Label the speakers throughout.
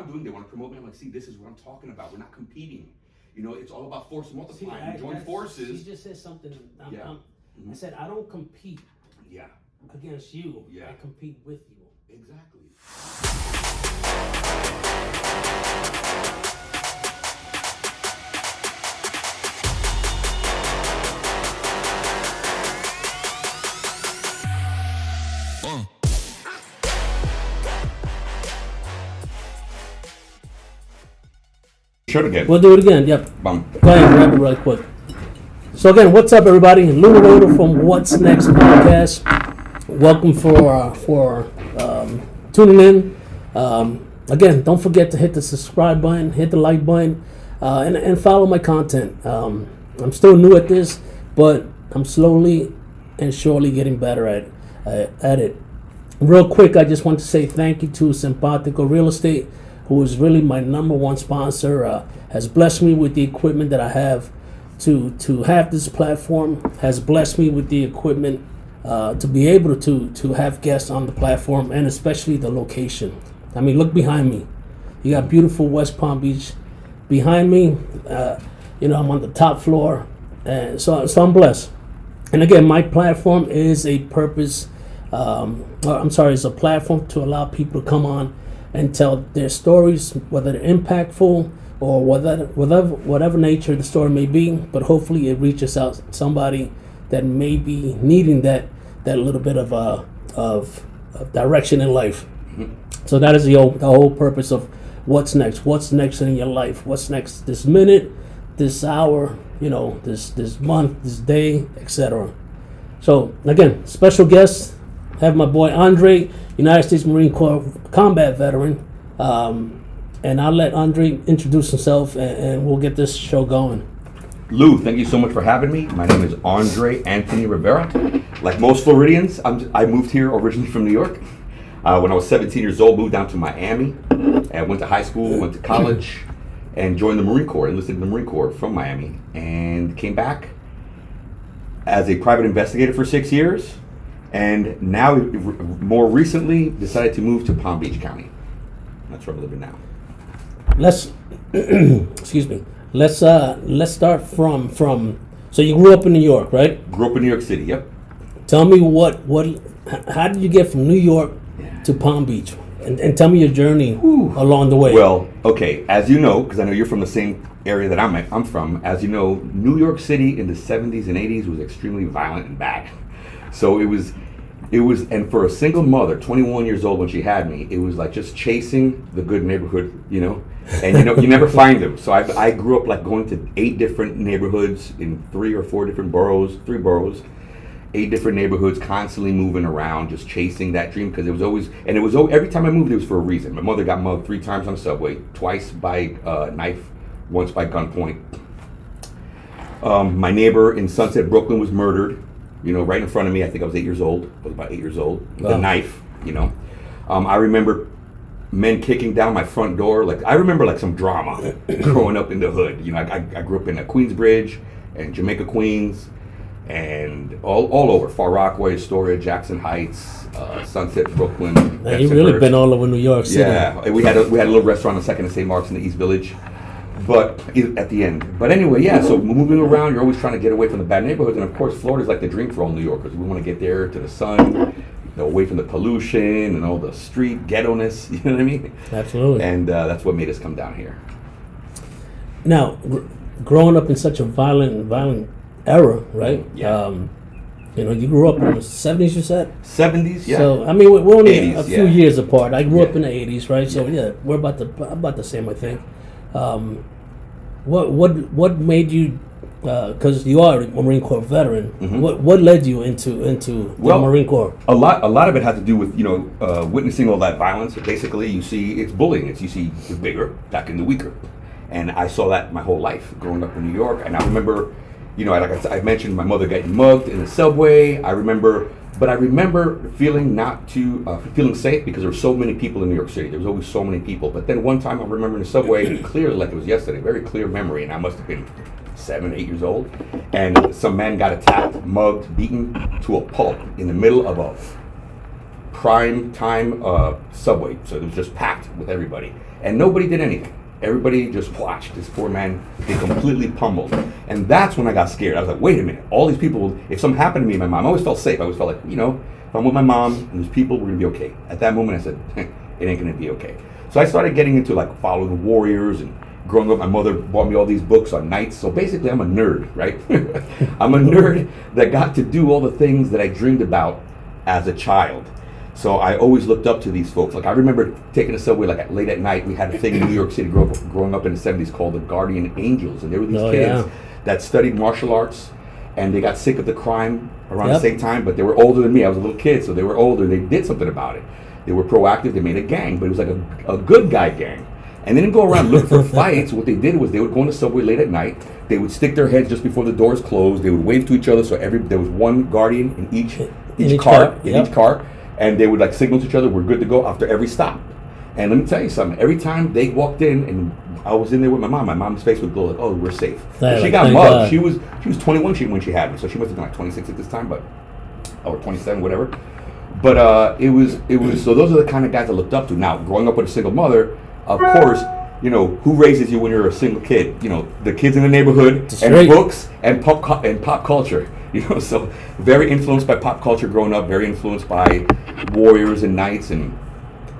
Speaker 1: doing, they want to promote me. I'm like, see, this is what I'm talking about. We're not competing. You know, it's all about force multiplying. Join forces.
Speaker 2: She just said something.
Speaker 1: I
Speaker 2: said, I don't compete against you.
Speaker 1: Yeah.
Speaker 2: I compete with you.
Speaker 1: Exactly. Show it again.
Speaker 2: We'll do it again. Yep.
Speaker 1: Bum.
Speaker 2: Go ahead, grab it really quick. So again, what's up, everybody? Lou Maroto from What's Next podcast. Welcome for tuning in. Again, don't forget to hit the subscribe button, hit the like button, and follow my content. I'm still new at this, but I'm slowly and surely getting better at it. Real quick, I just want to say thank you to SYMPATICO Real Estate, who is really my number one sponsor, has blessed me with the equipment that I have to have this platform, has blessed me with the equipment to be able to have guests on the platform, and especially the location. I mean, look behind me. You got beautiful West Palm Beach behind me. I'm on the top floor, and so I'm blessed. And again, my platform is a it's a platform to allow people to come on and tell their stories, whether they're impactful or whatever nature the story may be. But hopefully, it reaches out somebody that may be needing that little bit of direction in life. So that is the whole purpose of what's next. What's next in your life? What's next this minute, this hour, this month, this day, etc. So again, special guest, have my boy Andre, United States Marine Corps combat veteran, and I'll let Andre introduce himself, and we'll get this show going.
Speaker 1: Lou, thank you so much for having me. My name is Andre Anthony Rivera. Like most Floridians, I moved here originally from New York. When I was 17 years old, moved down to Miami, and went to high school, went to college, and joined the Marine Corps, enlisted in the Marine Corps from Miami, and came back as a private investigator for 6 years, and now, more recently, decided to move to Palm Beach County. That's where I'm living now.
Speaker 2: Excuse me. Let's start from. So you grew up in New York, right?
Speaker 1: Grew up in New York City. Yep.
Speaker 2: Tell me how did you get from New York to Palm Beach, and tell me your journey along the way.
Speaker 1: Well, okay, as you know, because I know you're from the same area that I'm from. As you know, New York City in the 70s and 80s was extremely violent and bad. So it was, and for a single mother, 21 years old when she had me, it was like just chasing the good neighborhood, and you never find them. So I grew up like going to 8 different neighborhoods in 3 or 4 different boroughs, 8 different neighborhoods, constantly moving around, just chasing that dream, because it was always every time I moved, it was for a reason. My mother got mugged 3 times on the subway, twice by knife, once by gunpoint. My neighbor in Sunset, Brooklyn was murdered, right in front of me. I think I was 8 years old. I was about 8 years old. With a knife, I remember men kicking down my front door. Like, I remember like some drama growing up in the hood. I grew up in Queensbridge and Jamaica, Queens, and all over. Far Rockaway, Astoria, Jackson Heights, Sunset, Brooklyn.
Speaker 2: Man, you've really been all over New York City.
Speaker 1: Yeah, we had a little restaurant on 2nd and St. Mark's in the East Village. But at the end. But anyway, so moving around, you're always trying to get away from the bad neighborhoods. And of course, Florida's like the dream for all New Yorkers. We want to get there to the sun, away from the pollution and all the street ghetto-ness. You know what I mean? Absolutely. And that's what made us come down here.
Speaker 2: Now, growing up in such a violent era, right?
Speaker 1: Yeah.
Speaker 2: You grew up in the 70s, you said?
Speaker 1: 70s, yeah.
Speaker 2: So, I mean, we're only
Speaker 1: 80s,
Speaker 2: a few years apart. I grew up in the 80s, right? So, we're about the same, I think. What made you, because you are a Marine Corps veteran, what led you into the Marine Corps?
Speaker 1: A lot of it had to do with, witnessing all that violence. Basically, you see, it's bullying. You see the bigger attacking the weaker. And I saw that my whole life growing up in New York. And I remember, like I mentioned, my mother getting mugged in the subway. I remember feeling feeling safe because there were so many people in New York City. There was always so many people. But then one time I remember in the subway, clearly like it was yesterday, very clear memory, and I must have been 7, 8 years old. And some man got attacked, mugged, beaten to a pulp in the middle of a prime time subway. So it was just packed with everybody. And nobody did anything. Everybody just watched this poor man get completely pummeled. And that's when I got scared. I was like, wait a minute. All these people, if something happened to me and my mom, I always felt safe. I always felt like, if I'm with my mom and there's people, we're going to be okay. At that moment, I said, it ain't going to be okay. So I started getting into like following the warriors, and growing up, my mother bought me all these books on knights. So basically, I'm a nerd, right? I'm a nerd that got to do all the things that I dreamed about as a child. So I always looked up to these folks. Like I remember taking a subway like late at night. We had a thing in New York City growing up in the 70s called the Guardian Angels. And there were these kids that studied martial arts, and they got sick of the crime around the same time, but they were older than me. I was a little kid, so they were older. They did something about it. They were proactive. They made a gang, but it was like a good guy gang. And they didn't go around looking for fights. What they did was they would go in the subway late at night. They would stick their heads just before the doors closed. They would wave to each other. So there was one guardian in each car, and they would like signal to each other, "We're good to go," after every stop. And let me tell you something. Every time they walked in, and I was in there with my mom's face would glow like, "Oh, we're safe." She got mugged. She was 21 when she had me, so she must have been like 26 at this time, or 27, whatever. But it was. So those are the kind of guys I looked up to. Now, growing up with a single mother, of course, who raises you when you're a single kid? The kids in the neighborhood, and books and pop culture. So very influenced by pop culture growing up, very influenced by warriors and knights. And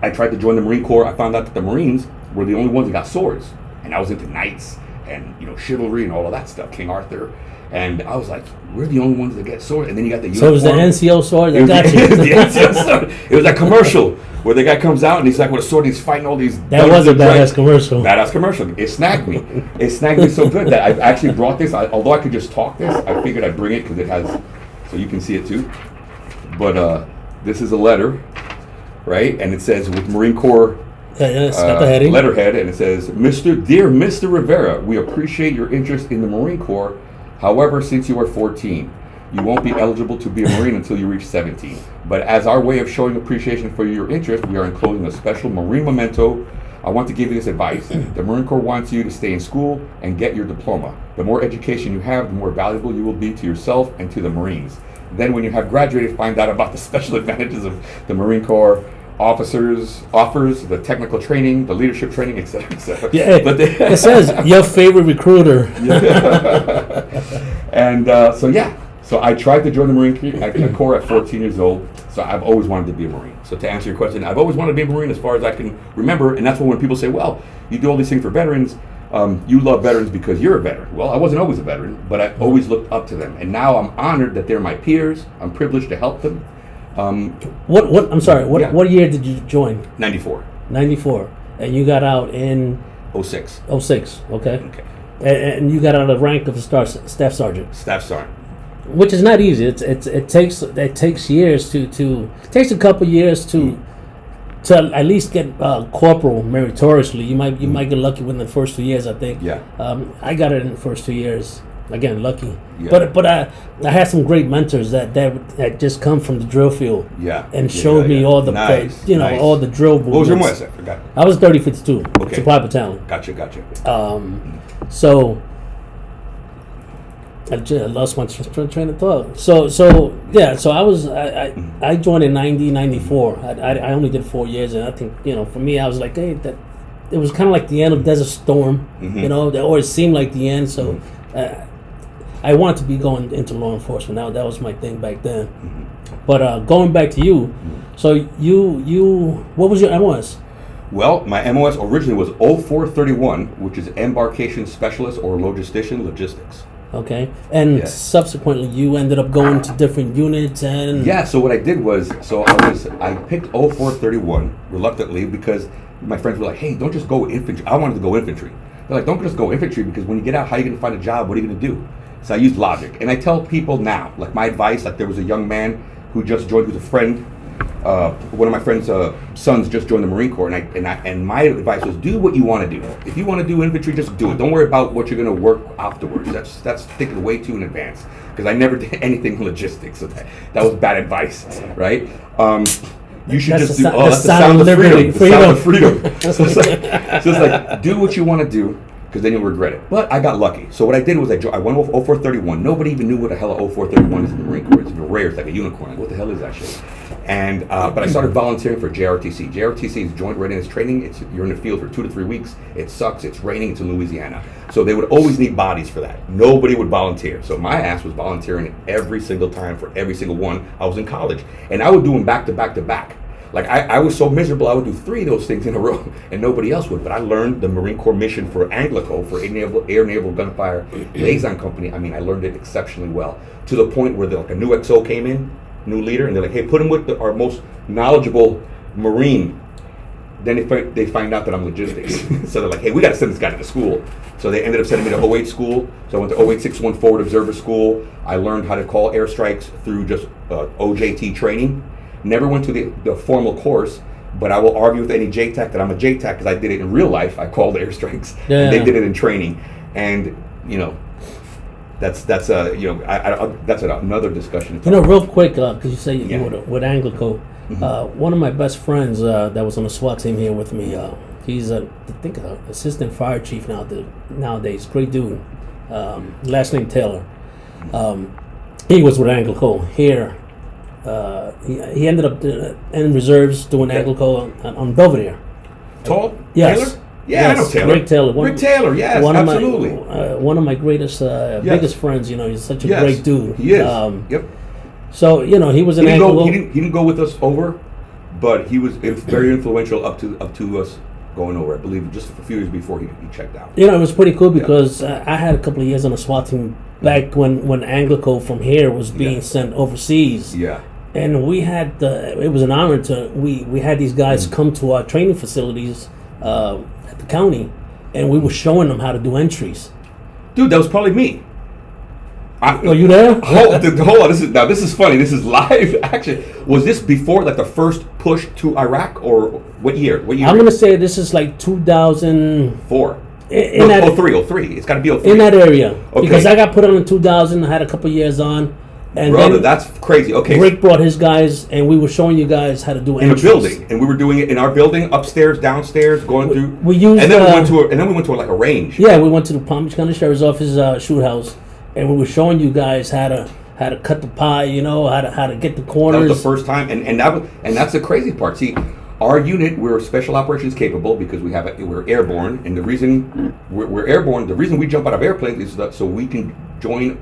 Speaker 1: I tried to join the Marine Corps. I found out that the Marines were the only ones that got swords. And I was into knights and, chivalry and all of that stuff, King Arthur. And I was like, we're the only ones that get swords. And then you got the uniform.
Speaker 2: So it was the NCO sword that got you?
Speaker 1: It was the NCO sword. It was that commercial where the guy comes out and he's like with a sword and he's fighting all these...
Speaker 2: That was a badass commercial.
Speaker 1: Badass commercial. It snagged me. It snagged me so good that I actually brought this. Although I could just talk this, I figured I'd bring it because it has... So you can see it too. But this is a letter, right? And it says with Marine Corps...
Speaker 2: it's got the heading.
Speaker 1: Letterhead, and it says, Dear Mr. Rivera, we appreciate your interest in the Marine Corps. However, since you are 14, you won't be eligible to be a Marine until you reach 17. But as our way of showing appreciation for your interest, we are enclosing a special Marine memento. I want to give you this advice. The Marine Corps wants you to stay in school and get your diploma. The more education you have, the more valuable you will be to yourself and to the Marines. Then when you have graduated, find out about the special advantages of the Marine Corps offers the technical training, the leadership training, etc., etc.
Speaker 2: Yeah, it says your favorite recruiter.
Speaker 1: And so I tried to join the Marine Corps at 14 years old. So I've always wanted to be a Marine. So to answer your question, I've always wanted to be a Marine as far as I can remember. And that's when people say, "Well, you do all these things for veterans. You love veterans because you're a veteran." Well, I wasn't always a veteran, but I always looked up to them. And now I'm honored that they're my peers. I'm privileged to help them.
Speaker 2: What year did you join?
Speaker 1: 94.
Speaker 2: 94. And you got out in
Speaker 1: 06.
Speaker 2: 06, okay. And you got out of the rank of a staff sergeant.
Speaker 1: Staff sergeant.
Speaker 2: Which is not easy. It takes years to takes a couple years to at least get corporal meritoriously. You might get lucky within the first 2 years, I think.
Speaker 1: Yeah.
Speaker 2: I got it in the first 2 years. Again, lucky.
Speaker 1: Yeah.
Speaker 2: But I had some great mentors that just come from the drill field.
Speaker 1: Yeah.
Speaker 2: And showed me all the all the drill movements.
Speaker 1: What was your MOS? I forgot.
Speaker 2: I was 3052.
Speaker 1: Okay.
Speaker 2: Supply battalion.
Speaker 1: Gotcha.
Speaker 2: So I lost my train of thought. So I joined in 94. I only did 4 years, and I think for me I was like, hey, that it was kind of like the end of Desert Storm, or it seemed like the end. So I wanted to be going into law enforcement. Now that was my thing back then. But going back to you, so you what was your MOS?
Speaker 1: Well, my MOS originally was 0431, which is Embarkation Specialist or Logistics.
Speaker 2: Okay, and subsequently you ended up going to different units and...
Speaker 1: Yeah, so what I did was, I picked 0431 reluctantly because my friends were like, hey, don't just go infantry. I wanted to go infantry. They're like, don't just go infantry because when you get out, how are you going to find a job? What are you going to do? So I used logic. And I tell people now, like my advice, like there was a young man who just joined, who's a friend. One of my friend's sons just joined the Marine Corps, and my advice was do what you want to do. If you want to do infantry, just do it. Don't worry about what you're going to work afterwards. That's thinking way too in advance. Because I never did anything in logistics, so that was bad advice, right? You should that's the sound of freedom. The sound of freedom. So it's like do what you want to do, because then you'll regret it. But I got lucky. So what I did was I went with 0431. Nobody even knew what the hell a 0431 is in the Marine Corps. It's rare. It's like a unicorn. Like, what the hell is that shit? And but I started volunteering for JRTC. JRTC is Joint Readiness Training. You're in the field for 2 to 3 weeks. It sucks. It's raining. It's in Louisiana. So they would always need bodies for that. Nobody would volunteer. So my ass was volunteering every single time for every single one. I was in college. And I would do them back to back to back. Like I was so miserable, I would do 3 of those things in a row, and nobody else would. But I learned the Marine Corps mission for Anglico, for Air Naval Gunfire Liaison Company. I mean, I learned it exceptionally well, to the point where like a new XO came in, new leader, and they're like, hey, put him with our most knowledgeable Marine. Then they find out that I'm logistics. So they're like, hey, we got to send this guy to the school. So they ended up sending me to 08 school. So I went to 0861 Forward Observer School. I learned how to call airstrikes through just OJT training. Never went to the formal course, but I will argue with any JTAC that I'm a JTAC because I did it in real life. I called airstrikes, and they did it in training, and that's another discussion.
Speaker 2: Real quick, because you say you were with Anglico, one of my best friends that was on the SWAT team here with me, he's I think assistant fire chief nowadays, great dude, last name Taylor. He was with Anglico here. He ended up in reserves doing Anglico on Belvedere.
Speaker 1: Tall?
Speaker 2: Yes.
Speaker 1: Taylor? Yeah, yes. I know Taylor.
Speaker 2: Rick Taylor.
Speaker 1: Rick Taylor, yes, absolutely.
Speaker 2: One of my greatest, biggest friends. He's such a great dude.
Speaker 1: He is. Yep.
Speaker 2: So he was in Anglico.
Speaker 1: He didn't go with us over, but he was very influential up to us going over. I believe just a few years before he checked out.
Speaker 2: It was pretty cool because I had a couple of years on the SWAT team back when Anglico from here was being sent overseas.
Speaker 1: Yeah.
Speaker 2: And we had it was an honor we had these guys come to our training facilities at the county, and we were showing them how to do entries.
Speaker 1: Dude, that was probably me.
Speaker 2: Are you there?
Speaker 1: Hold on. This is funny. This is live action. Was this before like the first push to Iraq, or what year? I'm
Speaker 2: gonna say this is like 2004.
Speaker 1: 03. It's got to be 03.
Speaker 2: In that area.
Speaker 1: Okay.
Speaker 2: Because I got put on in 2000. I had a couple years on. And
Speaker 1: brother, that's crazy. Okay.
Speaker 2: Rick brought his guys, and we were showing you guys how to do entries.
Speaker 1: In a building, and we were doing it in our building, upstairs, downstairs, going through.
Speaker 2: We used,
Speaker 1: and then we went to like a range.
Speaker 2: Yeah, we went to the Palm Beach County Sheriff's Office shoot house, and we were showing you guys how to cut the pie. How to get the corners.
Speaker 1: That was the first time, and that's the crazy part. See, our unit, we're special operations capable because we're airborne, and the reason we're airborne, the reason we jump out of airplanes is so we can join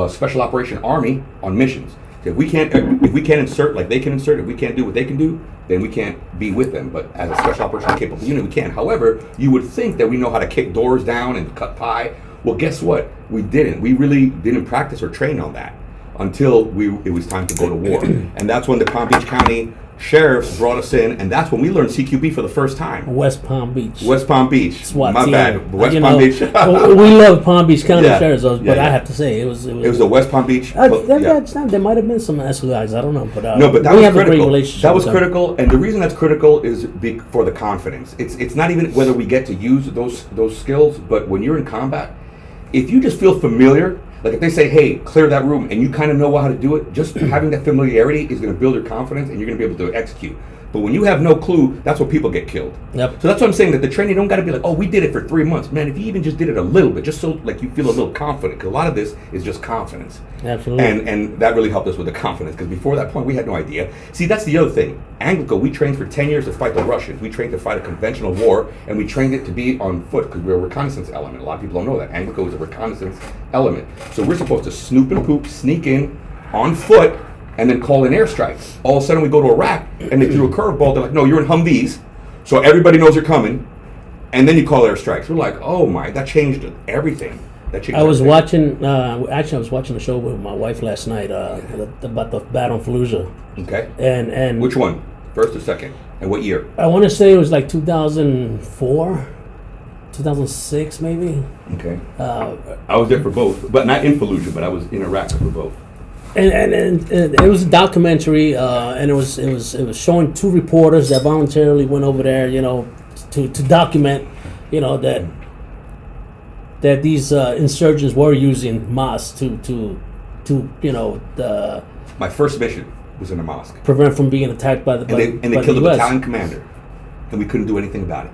Speaker 1: Special Operation Army on missions. If we can't insert like they can insert, if we can't do what they can do, then we can't be with them. But as a Special Operation capable unit, we can. However, you would think that we know how to kick doors down and cut pie. Well, guess what? We didn't. We really didn't practice or train on that until it was time to go to war. And that's when the Palm Beach County Sheriffs brought us in, and that's when we learned CQB for the first time.
Speaker 2: West Palm Beach. SWAT
Speaker 1: My
Speaker 2: team.
Speaker 1: bad. West Palm Beach.
Speaker 2: We love Palm Beach County Sheriff's Office, but I have to say it was
Speaker 1: the West Palm Beach.
Speaker 2: There might have been some ESCO guys. I don't know, but
Speaker 1: but
Speaker 2: we
Speaker 1: that was
Speaker 2: have
Speaker 1: critical.
Speaker 2: a great relationship.
Speaker 1: That was critical, and the reason that's critical is for the confidence. It's not even whether we get to use those skills, but when you're in combat, if you just feel familiar. Like if they say, hey, clear that room, and you kind of know how to do it, just having that familiarity is going to build your confidence, and you're going to be able to execute. But when you have no clue, that's when people get killed.
Speaker 2: Yep.
Speaker 1: So that's what I'm saying, that the training don't got to be like, oh, we did it for 3 months. Man, if you even just did it a little bit, just so like you feel a little confident, because a lot of this is just confidence.
Speaker 2: Absolutely.
Speaker 1: And that really helped us with the confidence, because before that point, we had no idea. See, that's the other thing. Anglico, we trained for 10 years to fight the Russians. We trained to fight a conventional war, and we trained it to be on foot, because we're a reconnaissance element. A lot of people don't know that. Anglico is a reconnaissance element. So we're supposed to snoop and poop, sneak in on foot, and then call in airstrikes. All of a sudden we go to Iraq, and they threw a curveball. They're like, no, you're in Humvees, so everybody knows you're coming, and then you call airstrikes. We're like, oh my, that changed everything.
Speaker 2: I was watching, I was watching the show with my wife last night about the battle in Fallujah.
Speaker 1: Okay.
Speaker 2: And
Speaker 1: which one? First or second? And what year?
Speaker 2: I want to say it was like 2004, 2006 maybe.
Speaker 1: Okay. I was there for both, but not in Fallujah, but I was in Iraq for both.
Speaker 2: And it was a documentary, and it was showing 2 reporters that voluntarily went over there, to document, that these insurgents were using mosques to
Speaker 1: My first mission was in a mosque.
Speaker 2: Prevent from being attacked by the
Speaker 1: and they killed the battalion commander, and we couldn't do anything about it.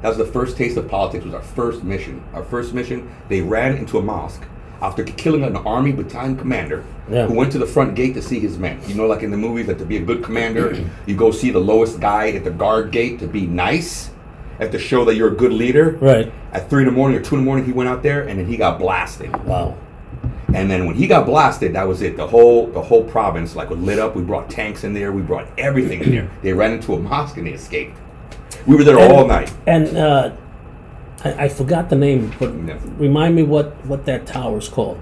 Speaker 1: That was the first taste of politics. Was our first mission. They ran into a mosque. after killing an army battalion commander who went to the front gate to see his men. You know, like in the movies, that to be a good commander, you go see the lowest guy at the guard gate to be nice and to show that you're a good leader.
Speaker 2: Right.
Speaker 1: At 3 in the morning or 2 in the morning, he went out there and then he got blasted.
Speaker 2: Wow.
Speaker 1: And then when he got blasted, that was it. The whole province was lit up. We brought tanks in there. We brought everything in there. They ran into a mosque and they escaped. We were there all night.
Speaker 2: And I forgot the name, but remind me what that tower is called.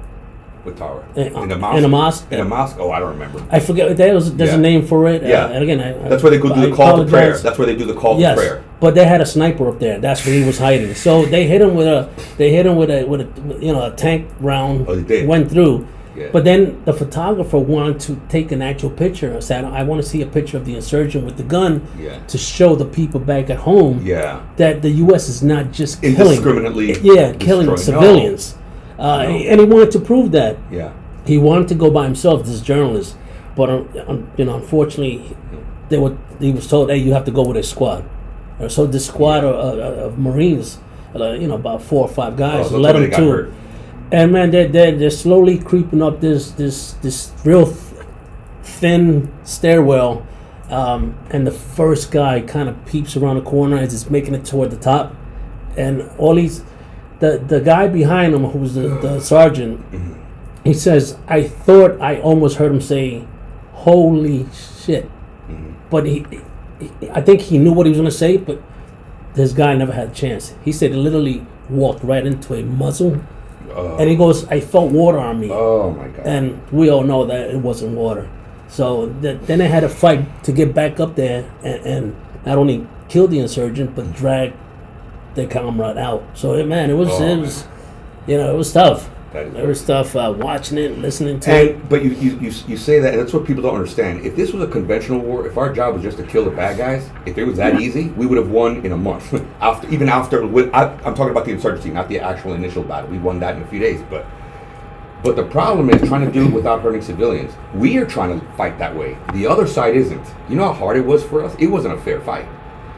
Speaker 1: What tower?
Speaker 2: In a mosque?
Speaker 1: In a mosque? Oh, I don't remember.
Speaker 2: I forget. There's a name for it.
Speaker 1: Yeah.
Speaker 2: And again,
Speaker 1: that's where they go do the call to prayer. That's where they do the call to prayer.
Speaker 2: But they had a sniper up there. That's where he was hiding. So they hit him with a tank round.
Speaker 1: Oh, they did.
Speaker 2: Went through.
Speaker 1: Yeah.
Speaker 2: But then the photographer wanted to take an actual picture. I said, I want to see a picture of the insurgent with the gun to show the people back at home that the U.S. is not just
Speaker 1: indiscriminately
Speaker 2: killing civilians. And he wanted to prove that.
Speaker 1: Yeah.
Speaker 2: He wanted to go by himself, this journalist. But unfortunately, he was told, hey, you have to go with a squad. So this squad of Marines, about 4 or 5 guys, led him to. And man, they're slowly creeping up this real thin stairwell, and the first guy kind of peeps around the corner as it's making it toward the top, and the guy behind him, who's the sergeant, he says, I thought I almost heard him say, "Holy shit," but I think he knew what he was going to say, but this guy never had a chance. He said he literally walked right into a muzzle. And he goes, I felt water on me.
Speaker 1: Oh, my God.
Speaker 2: And we all know that it wasn't water. So then they had to fight to get back up there and not only kill the insurgent, but drag their comrade out. So, man, it was tough. It was tough watching it, listening to it.
Speaker 1: But you say that, and that's what people don't understand. If this was a conventional war, if our job was just to kill the bad guys, if it was that easy, we would have won in a month. I'm talking about the insurgency, not the actual initial battle. We won that in a few days. But the problem is trying to do it without hurting civilians. We are trying to fight that way. The other side isn't. You know how hard it was for us? It wasn't a fair fight.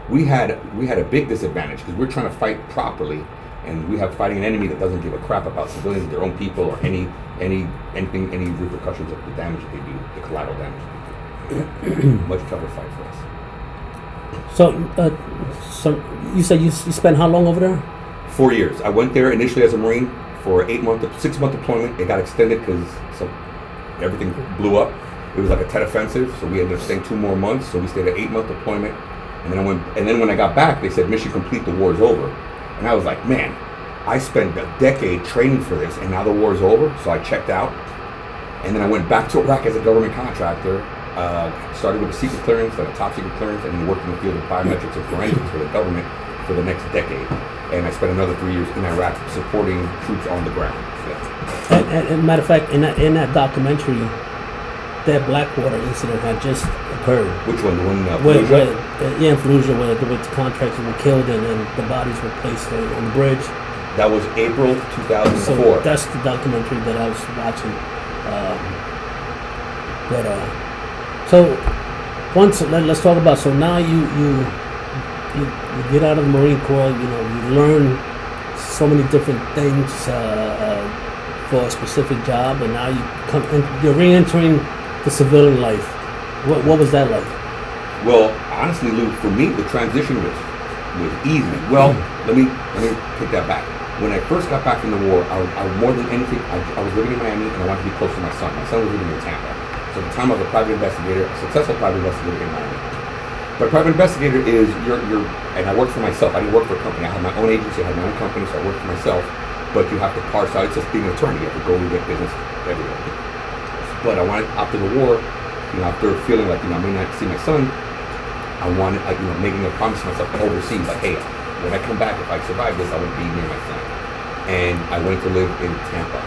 Speaker 1: We had a big disadvantage because we're trying to fight properly. And we have fighting an enemy that doesn't give a crap about civilians, their own people, or any repercussions of the damage that they do, the collateral damage they do. Much tougher fight for us.
Speaker 2: So you said you spent how long over there?
Speaker 1: 4 years. I went there initially as a Marine for 6-month deployment. It got extended because everything blew up. It was like a Tet offensive, so we ended up staying 2 more months. So we stayed an 8-month deployment, and then when I got back, they said mission complete, the war's over. And I was like, man, I spent a decade training for this, and now the war's over. So I checked out, and then I went back to Iraq as a government contractor. Started with a secret clearance, then a top secret clearance, and then worked in the field of biometrics and forensics for the government for the next decade. And I spent another 3 years in Iraq supporting troops on the ground. Yeah.
Speaker 2: And matter of fact, in that documentary, that Blackwater incident had just occurred.
Speaker 1: Which one? The one in
Speaker 2: Fallujah? In Fallujah, where the contractors were killed and the bodies were placed on the bridge.
Speaker 1: That was April 2004.
Speaker 2: So that's the documentary that I was watching. Let's talk about. So now you get out of the Marine Corps. You learn so many different things for a specific job, and now you're re-entering the civilian life. What was that like?
Speaker 1: Well, honestly, Lou, for me, the transition was easy. Well, let me take that back. When I first got back from the war, I more than anything, I was living in Miami and I wanted to be close to my son. My son was living in Tampa. So at the time I was a private investigator, a successful private investigator in Miami. But a private investigator is, and I worked for myself. I didn't work for a company. I had my own agency, I had my own company, so I worked for myself. But you have to parse out, it's just being an attorney. You have to go and get business everywhere. But I wanted, after the war, after feeling like, I may not see my son, I wanted, making a promise to myself to oversee, like, hey, when I come back, if I survive this, I would be near my son. And I went to live in Tampa.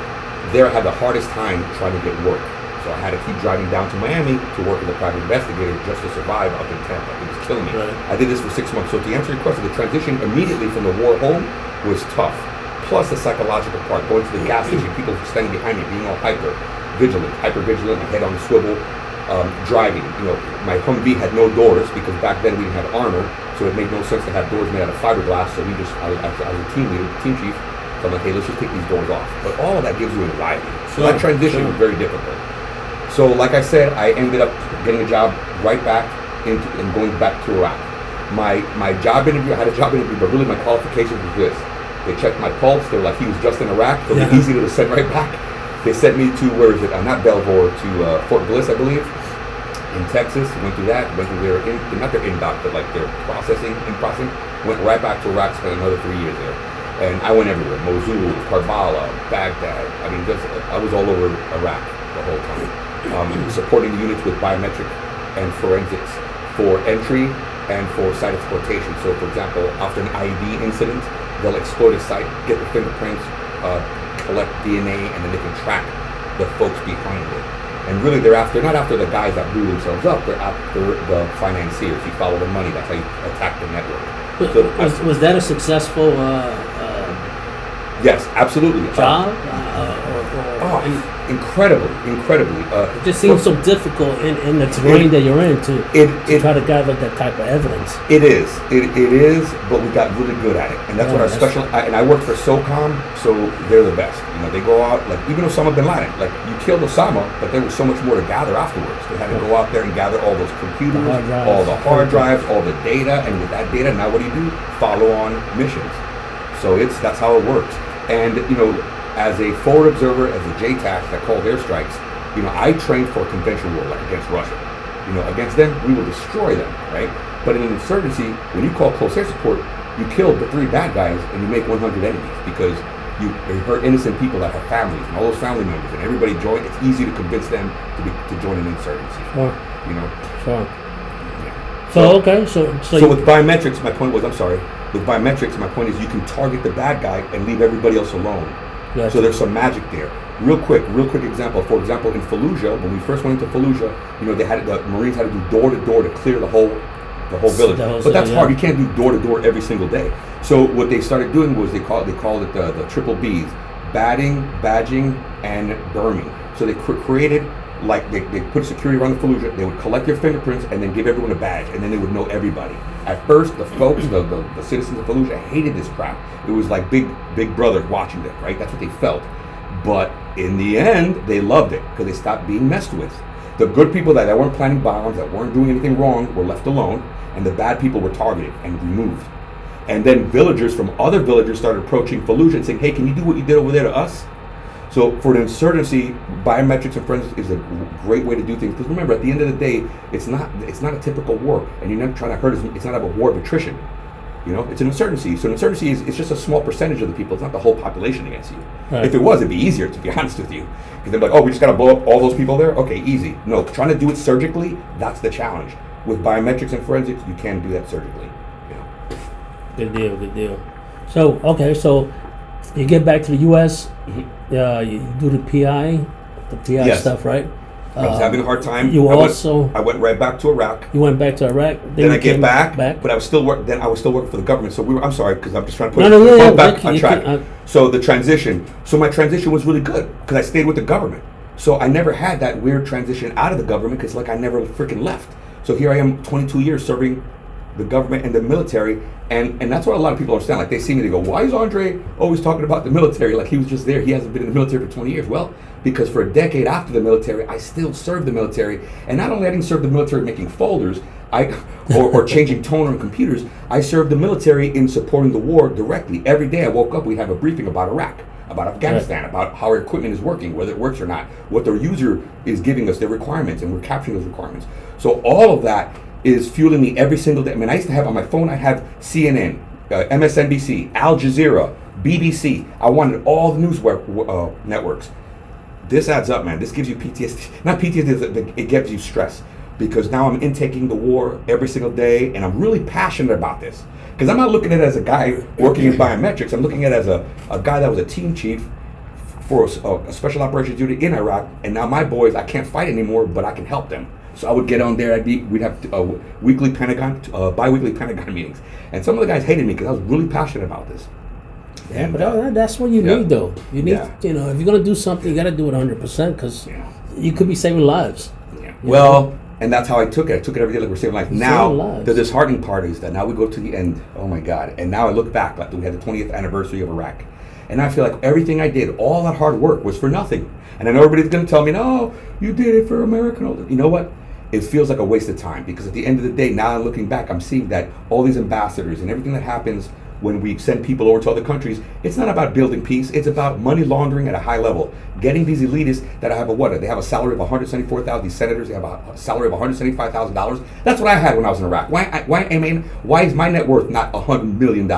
Speaker 1: There I had the hardest time trying to get work. So I had to keep driving down to Miami to work as a private investigator just to survive up in Tampa. It was killing me. Right. I did this for 6 months. So to answer your question, the transition immediately from the war home was tough. Plus the psychological part, going to the gas station, people standing behind me, being all hyper vigilant, my head on the swivel, driving. My Humvee had no doors because back then we didn't have armor, so it made no sense to have doors made out of fiberglass. So I was a team leader, team chief, So I'm like, hey, let's just take these doors off. But all of that gives you anxiety. So
Speaker 2: Sure,
Speaker 1: that transition was very difficult. So like I said, I ended up getting a job right back into and going back to Iraq. My job interview, I had a job interview, but really my qualifications was this. They checked my pulse. They were like, he was just in Iraq, so it was easy to send right back. They sent me to, where is it? Not Belvoir, to Fort Bliss, I believe, in Texas. Went through that. Went through their, not their in-doc, but like their processing. Went right back to Iraq, spent another 3 years there. And I went everywhere. Mosul, Karbala, Baghdad. I mean, I was all over Iraq the whole time. Supporting the units with biometric and forensics for entry and for site exploitation. So, for example, after an IED incident, they'll exploit a site, get the fingerprints, collect DNA, and then they can track the folks behind it. And really, they're not after the guys that blew themselves up, they're after the financiers. You follow the money, that's how you attack the network. So,
Speaker 2: was that a successful
Speaker 1: yes, absolutely.
Speaker 2: job?
Speaker 1: Incredibly.
Speaker 2: It just seems so difficult in the terrain that you're in to try to gather that type of evidence.
Speaker 1: It is, but we got really good at it, and that's what our special. And I worked for SOCOM, so they're the best. You know, they go out like even Osama bin Laden, like you killed Osama, but there was so much more to gather afterwards. They had to go out there and gather all those computers, all the hard drives, all the data, and with that data, now what do? Follow on missions. So that's how it works. And you know, as a forward observer, as a JTAC that called airstrikes, you know, I trained for a conventional war, like against Russia. You know, against them, we will destroy them, right? But in an insurgency, when you call close air support, you kill the 3 bad guys and you make 100 enemies because you hurt innocent people that have families and all those family members and everybody join. It's easy to convince them to join an insurgency.
Speaker 2: Sure.
Speaker 1: You know.
Speaker 2: Sure.
Speaker 1: Yeah.
Speaker 2: So
Speaker 1: with biometrics, my point was, with biometrics, my point is you can target the bad guy and leave everybody else alone.
Speaker 2: Yes.
Speaker 1: So there's some magic there. Real quick example. For example, in Fallujah, when we first went into Fallujah, you know, the Marines had to do door to door to clear the whole village. But that's hard. You can't do door to door every single day. So what they started doing was they called it the triple Bs: batting, badging, and berming. So they created, like they put security around the Fallujah. They would collect your fingerprints and then give everyone a badge, and then they would know everybody. At first, the folks, the citizens of Fallujah hated this crap. It was like big brother watching them, right? That's what they felt. But in the end, they loved it because they stopped being messed with. The good people that weren't planning bombs, that weren't doing anything wrong, were left alone, and the bad people were targeted and removed. And then villagers from other villages started approaching Fallujah and saying, hey, can you do what you did over there to us? So for an insurgency, biometrics and forensics is a great way to do things. Because remember, at the end of the day, it's not a typical war, and you're not trying to hurt us. It's not a war of attrition. You know, it's an insurgency. So an insurgency it's just a small percentage of the people. It's not the whole population against you. Right. If it was, it'd be easier, to be honest with you. Because they're like, oh, we just got to blow up all those people there? Okay, easy. No, trying to do it surgically, that's the challenge. With biometrics and forensics, you can do that surgically. You know.
Speaker 2: Good deal. So you get back to the U.S., you do the PI yes. stuff, right?
Speaker 1: I was having a hard time.
Speaker 2: I
Speaker 1: went right back to Iraq.
Speaker 2: You went back to Iraq.
Speaker 1: Then I get back, but I was still working for the government. So I'm sorry, because I'm just trying to put back on track. So the transition. So my transition was really good because I stayed with the government. So I never had that weird transition out of the government because I never freaking left. So here I am, 22 years serving the government and the military, and that's what a lot of people understand. Like they see me, they go, "Why is Andre always talking about the military? Like he was just there. He hasn't been in the military for 20 years." Well, because for a decade after the military, I still served the military, and not only I didn't serve the military making folders, or changing toner on computers. I served the military in supporting the war directly. Every day I woke up, we'd have a briefing about Iraq, about Afghanistan, about how our equipment is working, whether it works or not, what the user is giving us, their requirements, and we're capturing those requirements. So all of that is fueling me every single day. I mean, I used to have on my phone, I have CNN, MSNBC, Al Jazeera, BBC. I wanted all the news networks. This adds up, man. This gives you PTSD. Not PTSD, it gives you stress. Because now I'm intaking the war every single day, and I'm really passionate about this. Because I'm not looking at it as a guy working in biometrics. I'm looking at it as a guy that was a team chief for a special operations unit in Iraq, and now my boys, I can't fight anymore, but I can help them. So I would get on there. We'd have bi-weekly Pentagon meetings, and some of the guys hated me because I was really passionate about this.
Speaker 2: Yeah, but that's what you need, though. You need, if you're gonna do something, you gotta do it 100% because you could be saving lives.
Speaker 1: Yeah. Well, And that's how I took it. I took it every day like we're saving lives. Now, the disheartening part is that now we go to the end. Oh my God. And now I look back, like we had the 20th anniversary of Iraq. And I feel like everything I did, all that hard work was for nothing. And I know everybody's going to tell me, no, you did it for America. You know what? It feels like a waste of time, because at the end of the day, now I'm looking back, I'm seeing that all these ambassadors and everything that happens when we send people over to other countries, it's not about building peace, it's about money laundering at a high level. Getting these elitists that have they have a salary of $174,000, these senators, they have a salary of $175,000. That's what I had when I was in Iraq. Why is my net worth not $100 million?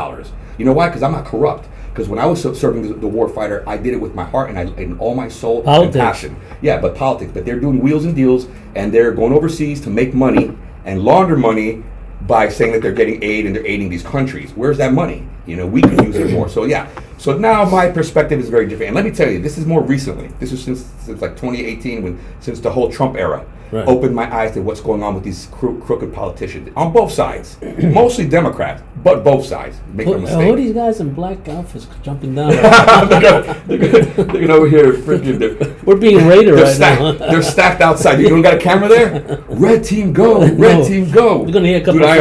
Speaker 1: You know why? Because I'm not corrupt. Because when I was serving the war fighter, I did it with my heart and all my soul and passion. Yeah, but politics. But they're doing wheels and deals, and they're going overseas to make money and launder money by saying that they're getting aid and they're aiding these countries. Where's that money? You know, we could use it more. So yeah. So now my perspective is very different. And let me tell you, this is more recently. This is since like 2018, since the whole Trump era. Right. Opened my eyes to what's going on with these crooked politicians on both sides, mostly Democrats, but both sides. Make no mistake.
Speaker 2: Who are these guys in black outfits jumping down?
Speaker 1: They're over here, freaking.
Speaker 2: We're being raided right now.
Speaker 1: They're stacked outside. You don't got a camera there? Red team go! Red team go!
Speaker 2: You're gonna hear a couple of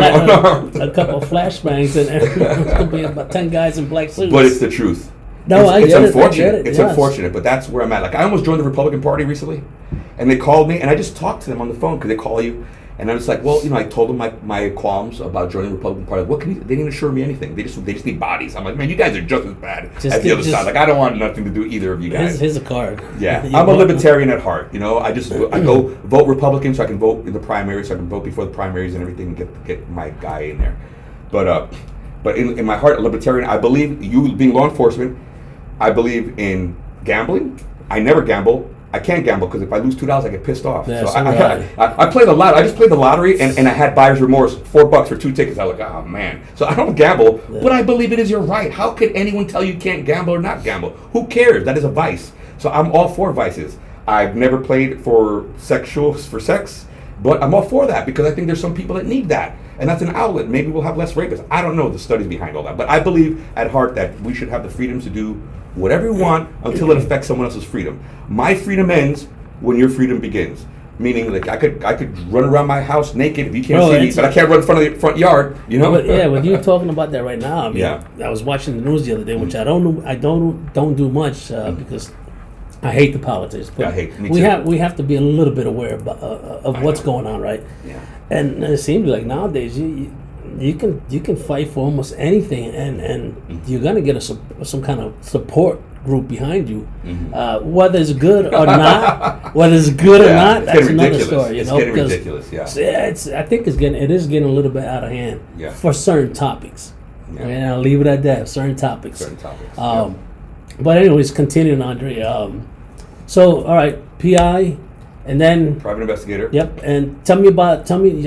Speaker 2: flashbangs, and there's gonna be about 10 guys in black suits.
Speaker 1: But it's the truth.
Speaker 2: No,
Speaker 1: it's unfortunate. It's unfortunate, but that's where I'm at. Like I almost joined the Republican Party recently, and they called me, and I just talked to them on the phone because they call you, and I was like, well, you know, I told them my qualms about joining the Republican Party. What can you? They didn't assure me anything. They just need bodies. I'm like, man, you guys are just as bad as the other side. Like I don't want nothing to do either of you guys.
Speaker 2: Here's a card.
Speaker 1: Yeah, I'm a libertarian at heart. You know, I go vote Republican so I can vote in the primaries, so I can vote before the primaries and everything and get my guy in there. But in my heart, a libertarian. I believe you being law enforcement. I believe in gambling. I never gamble. I can't gamble because if I lose $2, I get pissed off.
Speaker 2: Yeah,
Speaker 1: so I play the lottery. I just played the lottery and I had buyer's remorse. $4 for 2 tickets. I was like, oh man. So I don't gamble, but I believe it is your right. How could anyone tell you can't gamble or not gamble? Who cares? That is a vice. So I'm all for vices. I've never played for sex, but I'm all for that because I think there's some people that need that. And that's an outlet. Maybe we'll have less rapists. I don't know the studies behind all that. But I believe at heart that we should have the freedoms to do whatever we want until it affects someone else's freedom. My freedom ends when your freedom begins. Meaning, like I could run around my house naked if you can't see me, but I can't run in front of the front yard. You know?
Speaker 2: But yeah, when you're talking about that right now, I mean, I was watching the news the other day, which I don't do much because I hate the politics. But we have to be a little bit aware of what's going on, right?
Speaker 1: Yeah.
Speaker 2: And it seems like nowadays you can fight for almost anything, and you're gonna get some kind of support group behind you, whether it's good or not. That's another story.
Speaker 1: It's getting ridiculous. Yeah.
Speaker 2: I think it is getting a little bit out of hand for certain topics. Yeah. And I'll leave it at that. Certain topics. But anyways, continuing, Andre. So all right, PI. And then
Speaker 1: private investigator.
Speaker 2: Yep. And tell me.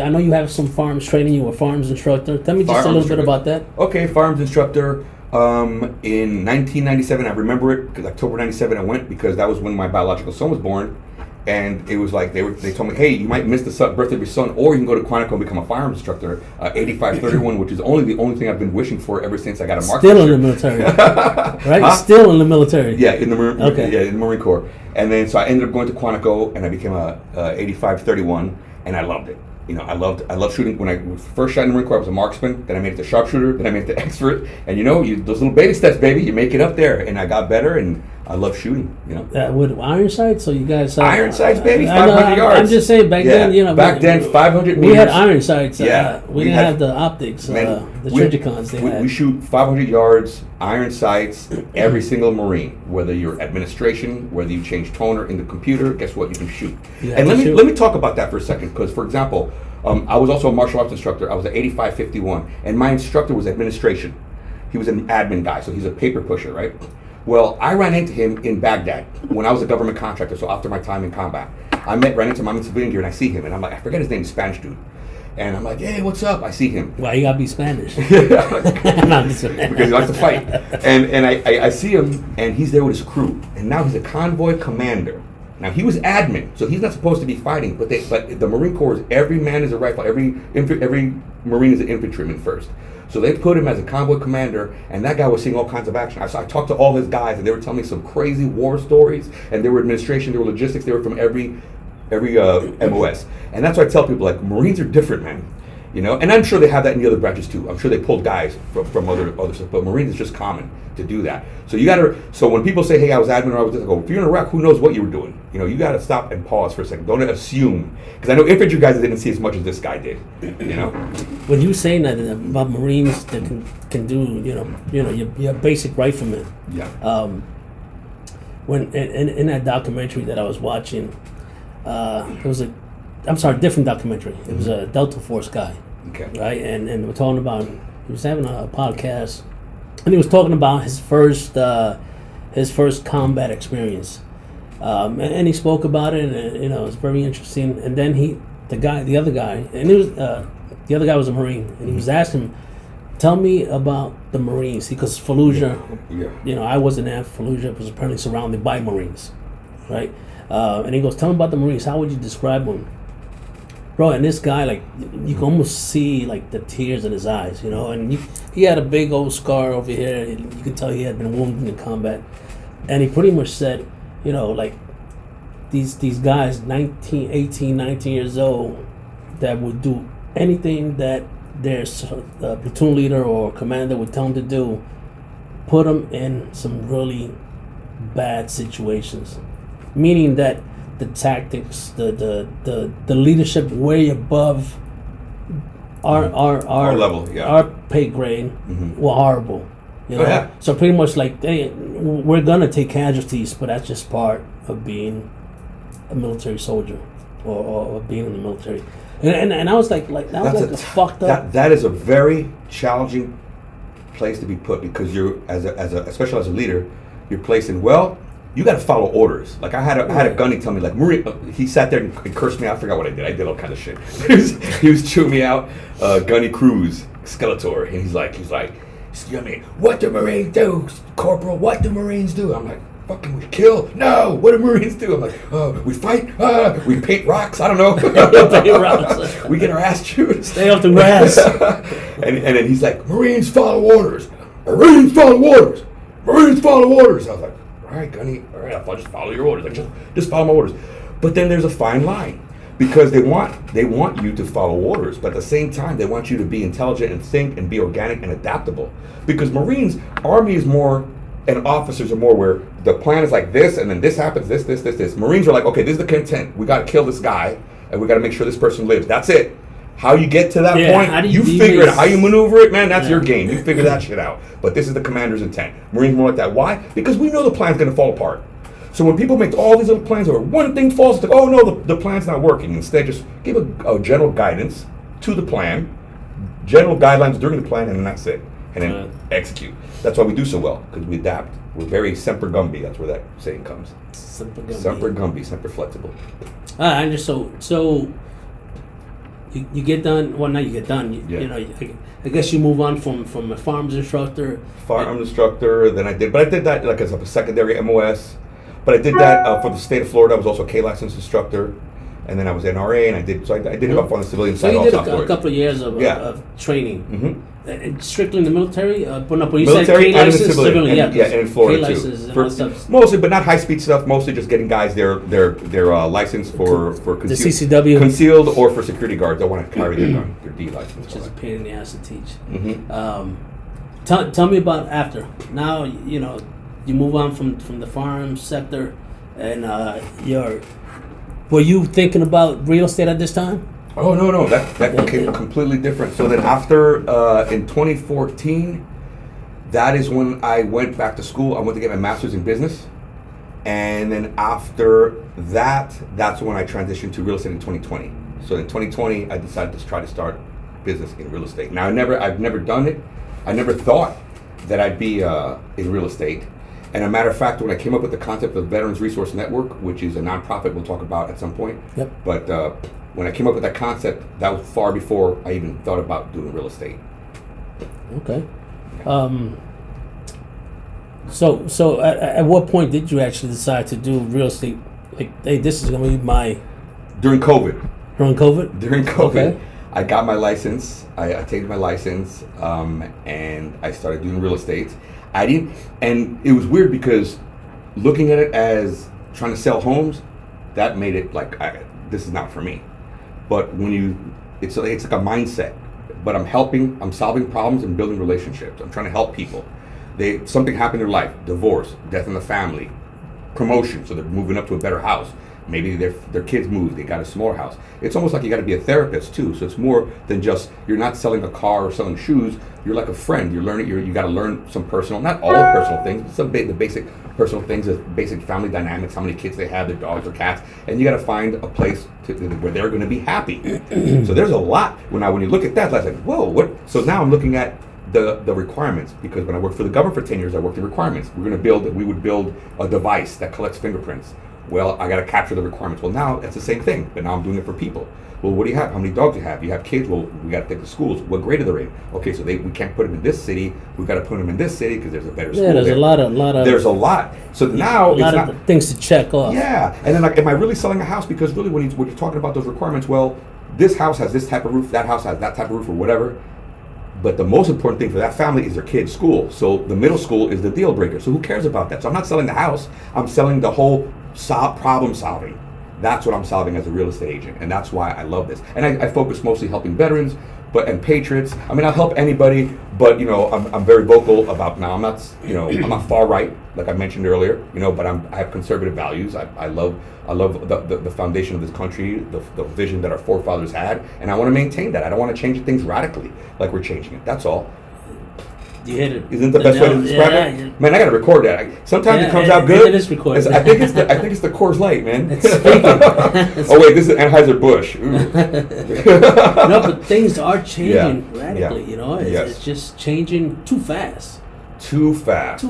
Speaker 2: I know you have some farms training. You were farms instructor. Tell me just a little bit about that.
Speaker 1: Okay, farms instructor. In 1997, I remember it because October '97 I went because that was when my biological son was born, and it was like they told me, hey, you might miss the birth of your son, or you can go to Quantico and become a firearms instructor. 8531, which is the only thing I've been wishing for ever since I got a marksmanship.
Speaker 2: Still in the military, right? Huh? Still in the military.
Speaker 1: Yeah, in the Marine Corps. And then so I ended up going to Quantico, and I became a 8531, and I loved it. You know, I loved shooting. When I first shot in the Marine Corps, I was a marksman. Then I made it to sharpshooter. Then I made it to expert. And you know, those little baby steps, baby, you make it up there. And I got better, and I love shooting. You know,
Speaker 2: with iron sights. So you guys
Speaker 1: iron sights, baby, 500 yards.
Speaker 2: I'm just saying, back then, you know,
Speaker 1: back then 500 meters.
Speaker 2: We had iron sights.
Speaker 1: Yeah,
Speaker 2: we didn't have the optics, the Trigicons they had.
Speaker 1: We shoot 500 yards, iron sights. Every single Marine, whether you're administration, whether you change toner in the computer, guess what? You can shoot. And let me talk about that for a second, because for example. I was also a martial arts instructor. I was at 8551, and my instructor was administration. He was an admin guy, so he's a paper pusher, right? Well, I ran into him in Baghdad when I was a government contractor, so after my time in combat. ran into him, I'm in civilian gear, and I see him, and I'm like, I forget his name, Spanish dude. And I'm like, hey, what's up? I see him.
Speaker 2: Why you gotta be Spanish?
Speaker 1: Because he likes to fight. And I see him, and he's there with his crew, and now he's a convoy commander. Now, he was admin, so he's not supposed to be fighting, but the Marine Corps, every man is a rifle, every Marine is an infantryman first. So they put him as a convoy commander, and that guy was seeing all kinds of action. I talked to all his guys, and they were telling me some crazy war stories, and they were administration, they were logistics, they were from every MOS. And that's why I tell people, like, Marines are different, man. You know, and I'm sure they have that in the other branches too. I'm sure they pulled guys from other stuff, but Marines is just common to do that. So you gotta. So when people say, "Hey, I was admin," or I was this, I go, "If you're in Iraq, who knows what you were doing?" You know, you gotta stop and pause for a second. Don't assume, because I know infantry guys didn't see as much as this guy did. You know.
Speaker 2: When you were saying that about Marines that can do, your basic rifleman.
Speaker 1: Yeah.
Speaker 2: When in that documentary that I was watching, it was different documentary. It was a Delta Force guy.
Speaker 1: Okay.
Speaker 2: Right, and we're talking about, he was having a podcast, and he was talking about his first combat experience, and he spoke about it, and it was very interesting. And then the other guy was a Marine, and he was asking him, "Tell me about the Marines," because Fallujah, I wasn't there. Fallujah was apparently surrounded by Marines, right? And he goes, "Tell me about the Marines. How would you describe them?" Bro, and this guy, like, you can almost see, like, the tears in his eyes, and he had a big old scar over here. You could tell he had been wounded in combat. And he pretty much said, like, these guys, 18, 19 years old, that would do anything that their platoon leader or commander would tell them to do, put them in some really bad situations. Meaning that the tactics, the leadership way above our
Speaker 1: level,
Speaker 2: our pay grade were horrible.
Speaker 1: Yeah.
Speaker 2: So pretty much like, hey, we're gonna take casualties, but that's just part of being a military soldier or being in the military. And I was like that was a fucked up.
Speaker 1: That is a very challenging place to be put, because you're especially as a leader, you're placed in, well, you got to follow orders. Like I had a gunny tell me, like, Marine, he sat there and cursed me out. I forgot what I did. I did all kind of shit. he was chewing me out. Gunny Cruz, Skeletor, and he's like, excuse me, what do Marines do, Corporal? What do Marines do? I'm like, fucking, we kill? No. What do Marines do? I'm like, we fight. We paint rocks. I don't know.
Speaker 2: Paint rocks.
Speaker 1: We get our ass chewed.
Speaker 2: Stay off the grass.
Speaker 1: and then he's like, Marines follow orders. Marines follow orders. Marines follow orders. I was like, all right, Gunny, all right, I'll just follow your orders. Like, just follow my orders. But then there's a fine line, because they want you to follow orders, but at the same time, they want you to be intelligent and think and be organic and adaptable. Because Marines, Army is more, and officers are more where the plan is like this, and then this happens, this. Marines are like, okay, this is the content. We got to kill this guy, and we got to make sure this person lives. That's it. How you get to that point,
Speaker 2: how do
Speaker 1: you figure it out. How you maneuver it, man, that's your game. You figure that shit out. But this is the commander's intent. Marines more like that. Why? Because we know the plan's going to fall apart. So when people make all these little plans, or one thing falls, it's like, oh no, the plan's not working. Instead, just give a general guidance to the plan, general guidelines during the plan, and then that's it. And then execute. That's why we do so well, because we adapt. We're very Semper Gumby. That's where that saying comes.
Speaker 2: Semper Gumby.
Speaker 1: Semper Gumby, Semper Flexible.
Speaker 2: And just so you get done. Well, now you get done. I guess you move on from a firearms instructor.
Speaker 1: Firearms instructor. Then I did that like as a secondary MOS. But I did that for the state of Florida. I was also a K-license instructor, and then I was NRA, and I did it up on the civilian side.
Speaker 2: So you did
Speaker 1: also
Speaker 2: a couple of years of training.
Speaker 1: Mm-hmm.
Speaker 2: Strictly in the military? When you
Speaker 1: military
Speaker 2: said K-license,
Speaker 1: civilian, and in Florida
Speaker 2: K-license
Speaker 1: too. Mostly, but not high-speed stuff. Mostly just getting guys their license for
Speaker 2: the CCW,
Speaker 1: concealed, or for security guards that want to carry their gun, their D license.
Speaker 2: Which is a pain in the ass to teach.
Speaker 1: Mm-hmm.
Speaker 2: Tell me about after. Now you move on from the firearms sector, and were you thinking about real estate at this time?
Speaker 1: Oh no, that became completely different. So then after in 2014, that is when I went back to school. I went to get my master's in business, and then after that, that's when I transitioned to real estate in 2020. So in 2020, I decided to try to start business in real estate. Now I've never done it. I never thought that I'd be in real estate. And a matter of fact, when I came up with the concept of Veterans Resource Network, which is a nonprofit we'll talk about at some point.
Speaker 2: Yep.
Speaker 1: But when I came up with that concept, that was far before I even thought about doing real estate.
Speaker 2: Okay. So at what point did you actually decide to do real estate? Like, hey, this is going to be my...
Speaker 1: During COVID.
Speaker 2: During COVID?
Speaker 1: During COVID.
Speaker 2: Okay.
Speaker 1: I got my license. I obtained my license, and I started doing real estate. And it was weird because looking at it as trying to sell homes, that made it like this is not for me. But it's like a mindset. But I'm solving problems and building relationships. I'm trying to help people. Something happened in their life, divorce, death in the family, promotion, so they're moving up to a better house. Maybe their kids moved, they got a smaller house. It's almost like you got to be a therapist too. So it's more than just, you're not selling a car or selling shoes. You're like a friend. You're learning. You got to learn some personal, not all personal things, but some the basic personal things, the basic family dynamics, how many kids they have, their dogs or cats, and you got to find a place where they're going to be happy. So there's a lot. When you look at that, I was like, whoa, what? So now I'm looking at the requirements, because when I worked for the government for 10 years, I worked in requirements. We would build a device that collects fingerprints. Well, I got to capture the requirements. Well, now it's the same thing, but now I'm doing it for people. Well, what do you have? How many dogs do you have? You have kids? Well, we got to pick the schools. What grade are they in? Okay, so we can't put them in this city. We've got to put them in this city because there's a better school.
Speaker 2: Yeah, there's
Speaker 1: there.
Speaker 2: a lot of.
Speaker 1: There's a lot. So now
Speaker 2: a lot of things to check off.
Speaker 1: Yeah, and then like, am I really selling a house? Because really, when you're talking about those requirements, well, this house has this type of roof, that house has that type of roof, or whatever. But the most important thing for that family is their kid's school. So the middle school is the deal breaker. So who cares about that? So I'm not selling the house. I'm selling the whole problem solving. That's what I'm solving as a real estate agent, and that's why I love this. And I focus mostly helping veterans, and patriots. I mean, I'll help anybody, but I'm very vocal about. Now I'm not far right, like I mentioned earlier, but I have conservative values. I love the foundation of this country, the vision that our forefathers had, and I want to maintain that. I don't want to change things radically like we're changing it. That's all.
Speaker 2: You hit it.
Speaker 1: Isn't the best way to describe it? Yeah. Man, I gotta record that. Sometimes it comes out good.
Speaker 2: It is recorded.
Speaker 1: I think it's the Coors Light, man.
Speaker 2: It's speaking.
Speaker 1: Oh wait, this is Anheuser-Busch.
Speaker 2: No, but things are changing radically.
Speaker 1: Yeah.
Speaker 2: It's just changing too fast.
Speaker 1: Too fast.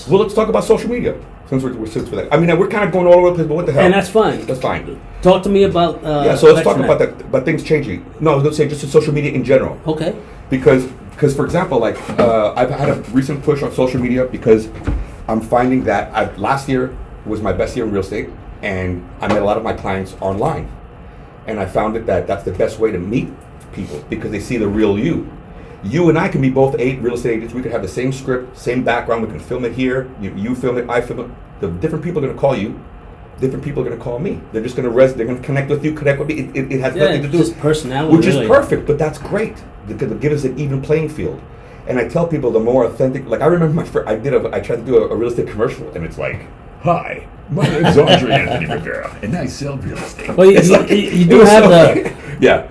Speaker 1: Well, let's talk about social media since we're for that. I mean, we're kind of going all over the place, but what the hell?
Speaker 2: And that's fine.
Speaker 1: That's fine.
Speaker 2: Talk to me about.
Speaker 1: So let's talk about things changing. No, I was gonna say just the social media in general.
Speaker 2: Okay.
Speaker 1: Because for example, like I've had a recent push on social media because I'm finding that last year was my best year in real estate, and I met a lot of my clients online, and I found that's the best way to meet people because they see the real you. You and I can be both real estate agents. We could have the same script, same background. We can film it here. You film it, I film it. The different people are going to call you. Different people are going to call me. They're just going to they're going to connect with you, connect with me. It has nothing to do
Speaker 2: with personality,
Speaker 1: which is perfect. But that's great because it gives us an even playing field. And I tell people the more authentic. Like I remember I tried to do a real estate commercial, and it's like, "Hi, my name's Andre Anthony Rivera, and I sell real estate."
Speaker 2: Well, you do have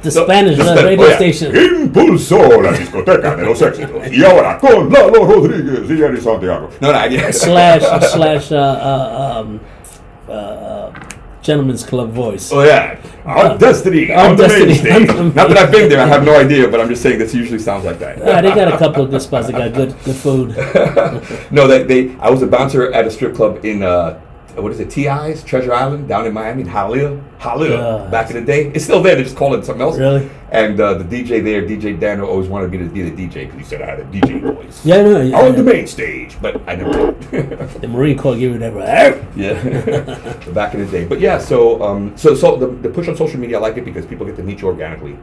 Speaker 2: the Spanish radio station.
Speaker 1: Impulsó la discoteca de los éxitos. Y ahora con Lalo Rodríguez y Ari Santiago.
Speaker 2: Gentleman's Club voice.
Speaker 1: Oh yeah, our destiny on the main stage. Not that I've been there, I have no idea, but I'm just saying this usually sounds like that.
Speaker 2: They got a couple of good spots. They got good food.
Speaker 1: No, I was a bouncer at a strip club in what is it, TI's Treasure Island down in Miami, Hialeah, back in the day. It's still there. They just call it something else.
Speaker 2: Really?
Speaker 1: And the DJ there, DJ Daniel, always wanted me to be the DJ because he said I had a DJ voice.
Speaker 2: Yeah, no.
Speaker 1: On the main stage, but I never did.
Speaker 2: The Marine Corps gave you that.
Speaker 1: Yeah, back in the day. But yeah, so the push on social media, I like it because people get to meet you organically,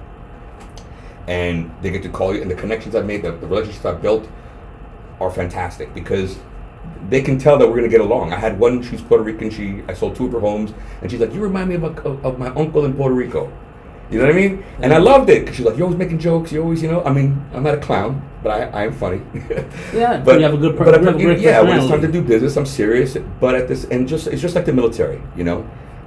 Speaker 1: and they get to call you, and the connections I've made, the relationships I've built, are fantastic because they can tell that we're going to get along. I had one, she's Puerto Rican, I sold 2 of her homes, and she's like, "You remind me of my uncle in Puerto Rico." You know what I mean? And I loved it, because she's like, "You're always making jokes, you always, I mean, I'm not a clown, but I am funny."
Speaker 2: Yeah, but you have a good personality.
Speaker 1: Yeah, when it's time to do business, I'm serious, but it's just like the military,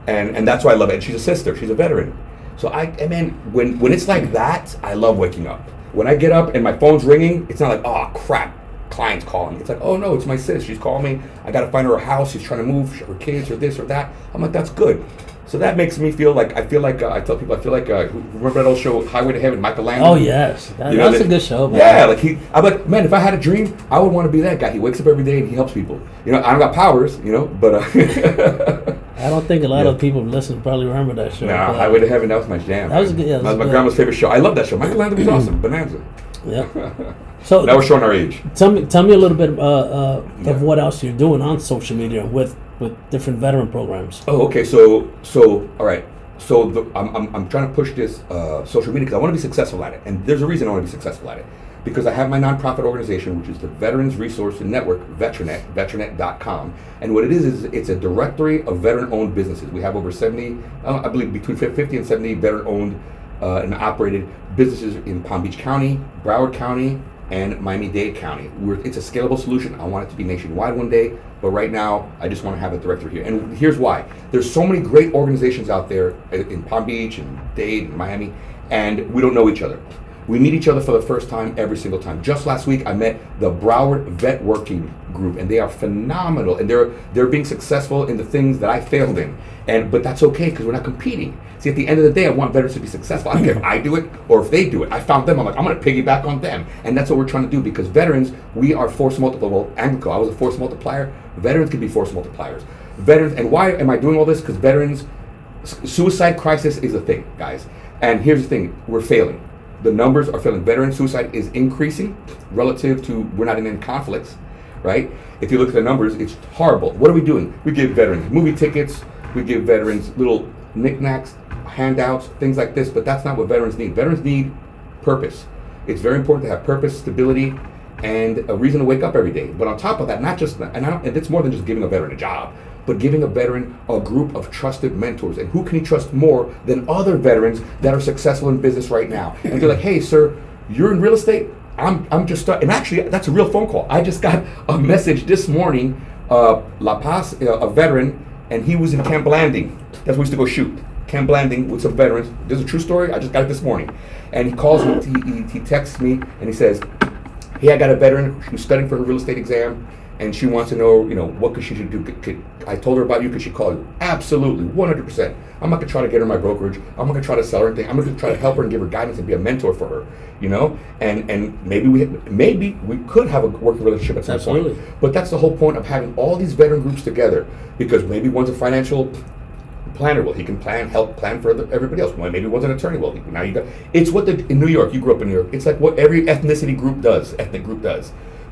Speaker 1: and that's why I love it. And she's a sister, she's a veteran. So when it's like that, I love waking up. When I get up and my phone's ringing, it's not like, "Oh, crap, client's calling me." It's like, "Oh no, it's my sis. She's calling me. I got to find her a house. She's trying to move her kids or this or that." I'm like, "That's good." So that makes me feel like I tell people remember that old show Highway to Heaven, Michael Landon?
Speaker 2: Oh yes, that's a good show, man.
Speaker 1: Yeah, I'm like, man, if I had a dream, I would want to be that guy. He wakes up every day and he helps people. I don't got powers, but
Speaker 2: I don't think a lot of people listening probably remember that show.
Speaker 1: Nah, Highway to Heaven, that was my jam.
Speaker 2: That was good. Yeah,
Speaker 1: that was my grandma's favorite show. I love that show. Michael Landon was awesome. Bonanza.
Speaker 2: Yeah. So
Speaker 1: now we're showing our age.
Speaker 2: Tell me a little bit of what else you're doing on social media with different veteran programs.
Speaker 1: Oh, okay. So all right. So I'm trying to push this social media because I want to be successful at it, and there's a reason I want to be successful at it. because I have my nonprofit organization, which is the Veterans Resource Network, veterannet.com. And what it is it's a directory of veteran-owned businesses. We have over 70, I believe between 50 and 70 veteran-owned and operated businesses in Palm Beach County, Broward County, and Miami-Dade County. It's a scalable solution. I want it to be nationwide one day, but right now, I just want to have a directory here. And here's why. There's so many great organizations out there in Palm Beach and Dade and Miami, and we don't know each other. We meet each other for the first time every single time. Just last week, I met the Broward Vet Working Group, and they are phenomenal, and they're being successful in the things that I failed in. But that's okay, because we're not competing. See, at the end of the day, I want veterans to be successful. I don't care if I do it or if they do it. I found them. I'm like, I'm going to piggyback on them. And that's what we're trying to do, because veterans, we are force multipliers. Well, Anglico, I was a force multiplier. Veterans can be force multipliers. Veterans, and why am I doing all this? Because veterans, suicide crisis is a thing, guys. And here's the thing, we're failing. The numbers are failing. Veteran suicide is increasing relative to, we're not in any conflicts, right? If you look at the numbers, it's horrible. What are we doing? We give veterans movie tickets, we give veterans little knickknacks, handouts, things like this, but that's not what veterans need. Veterans need purpose. It's very important to have purpose, stability, and a reason to wake up every day. But on top of that, not just, and it's more than just giving a veteran a job, but giving a veteran a group of trusted mentors. And who can he trust more than other veterans that are successful in business right now? And they're like, hey, sir, you're in real estate? I'm just starting. And actually, that's a real phone call. I just got a message this morning, La Paz, a veteran, and he was in Camp Landing. That's where we used to go shoot. Camp Landing with some veterans. This is a true story. I just got it this morning. And he calls me, he texts me, and he says, hey, I got a veteran who's studying for her real estate exam, and she wants to know, what she should do. I told her about you, could she call you? Absolutely, 100%. I'm not going to try to get her my brokerage. I'm not going to try to sell her anything. I'm going to try to help her and give her guidance and be a mentor for her, And maybe we could have a working relationship at some
Speaker 2: Absolutely.
Speaker 1: point. But that's the whole point of having all these veteran groups together, because maybe one's a financial planner. Well, he can help plan for everybody else. Maybe one's an attorney. Well, now you got. It's what in New York. You grew up in New York. It's like what every ethnic group does.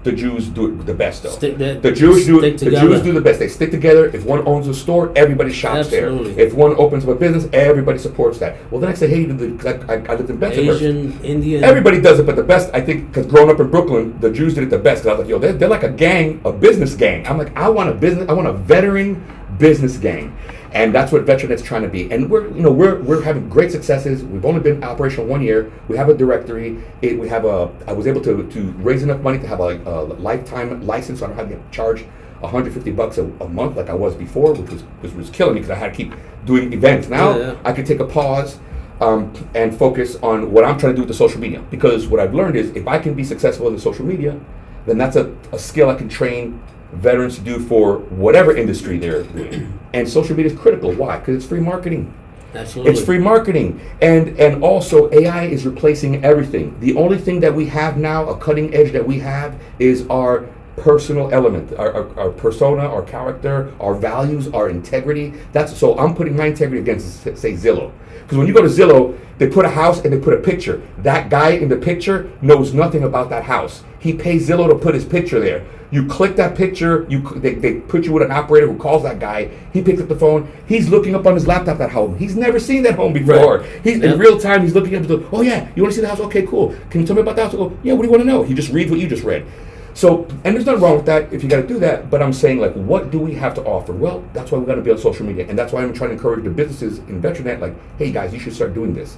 Speaker 1: The Jews do it the best, though. The Jews do the best. They stick together. If one owns a store, everybody shops
Speaker 2: Absolutely.
Speaker 1: there. If one opens up a business, everybody supports that. Well, then I say, hey, I lived in Bethlehem.
Speaker 2: Asian, Indian.
Speaker 1: Everybody does it, but the best, I think, because growing up in Brooklyn, the Jews did it the best. I was like, yo, they're like a gang, a business gang. I'm like, I want a veteran business gang. And that's what Vetranet's trying to be. And we're having great successes. We've only been operational 1 year. We have a directory. I was able to raise enough money to have a lifetime license, so I don't have to charge $150 a month like I was before, which was killing me because I had to keep doing events. Now I can take a pause and focus on what I'm trying to do with the social media. Because what I've learned is if I can be successful in the social media, then that's a skill I can train veterans to do for whatever industry they're in. And social media is critical. Why? Because it's free marketing.
Speaker 2: Absolutely.
Speaker 1: It's free marketing. And also AI is replacing everything. The only thing that we have now, a cutting edge that we have, is our personal element, our persona, our character, our values, our integrity. So I'm putting my integrity against, say, Zillow. Because when you go to Zillow, they put a house and they put a picture. That guy in the picture knows nothing about that house. He pays Zillow to put his picture there. You click that picture, they put you with an operator who calls that guy. He picks up the phone. He's looking up on his laptop that home. He's never seen that home before. Right. In real time, he's looking up oh yeah, you want to see the house? Okay, cool. Can you tell me about the house? I go, yeah, what do you want to know? He just reads what you just read. So, and there's nothing wrong with that if you got to do that, but I'm saying, like, what do we have to offer? Well, that's why we got to be on social media, and that's why I'm trying to encourage the businesses in Vetranet, like, hey guys, you should start doing this.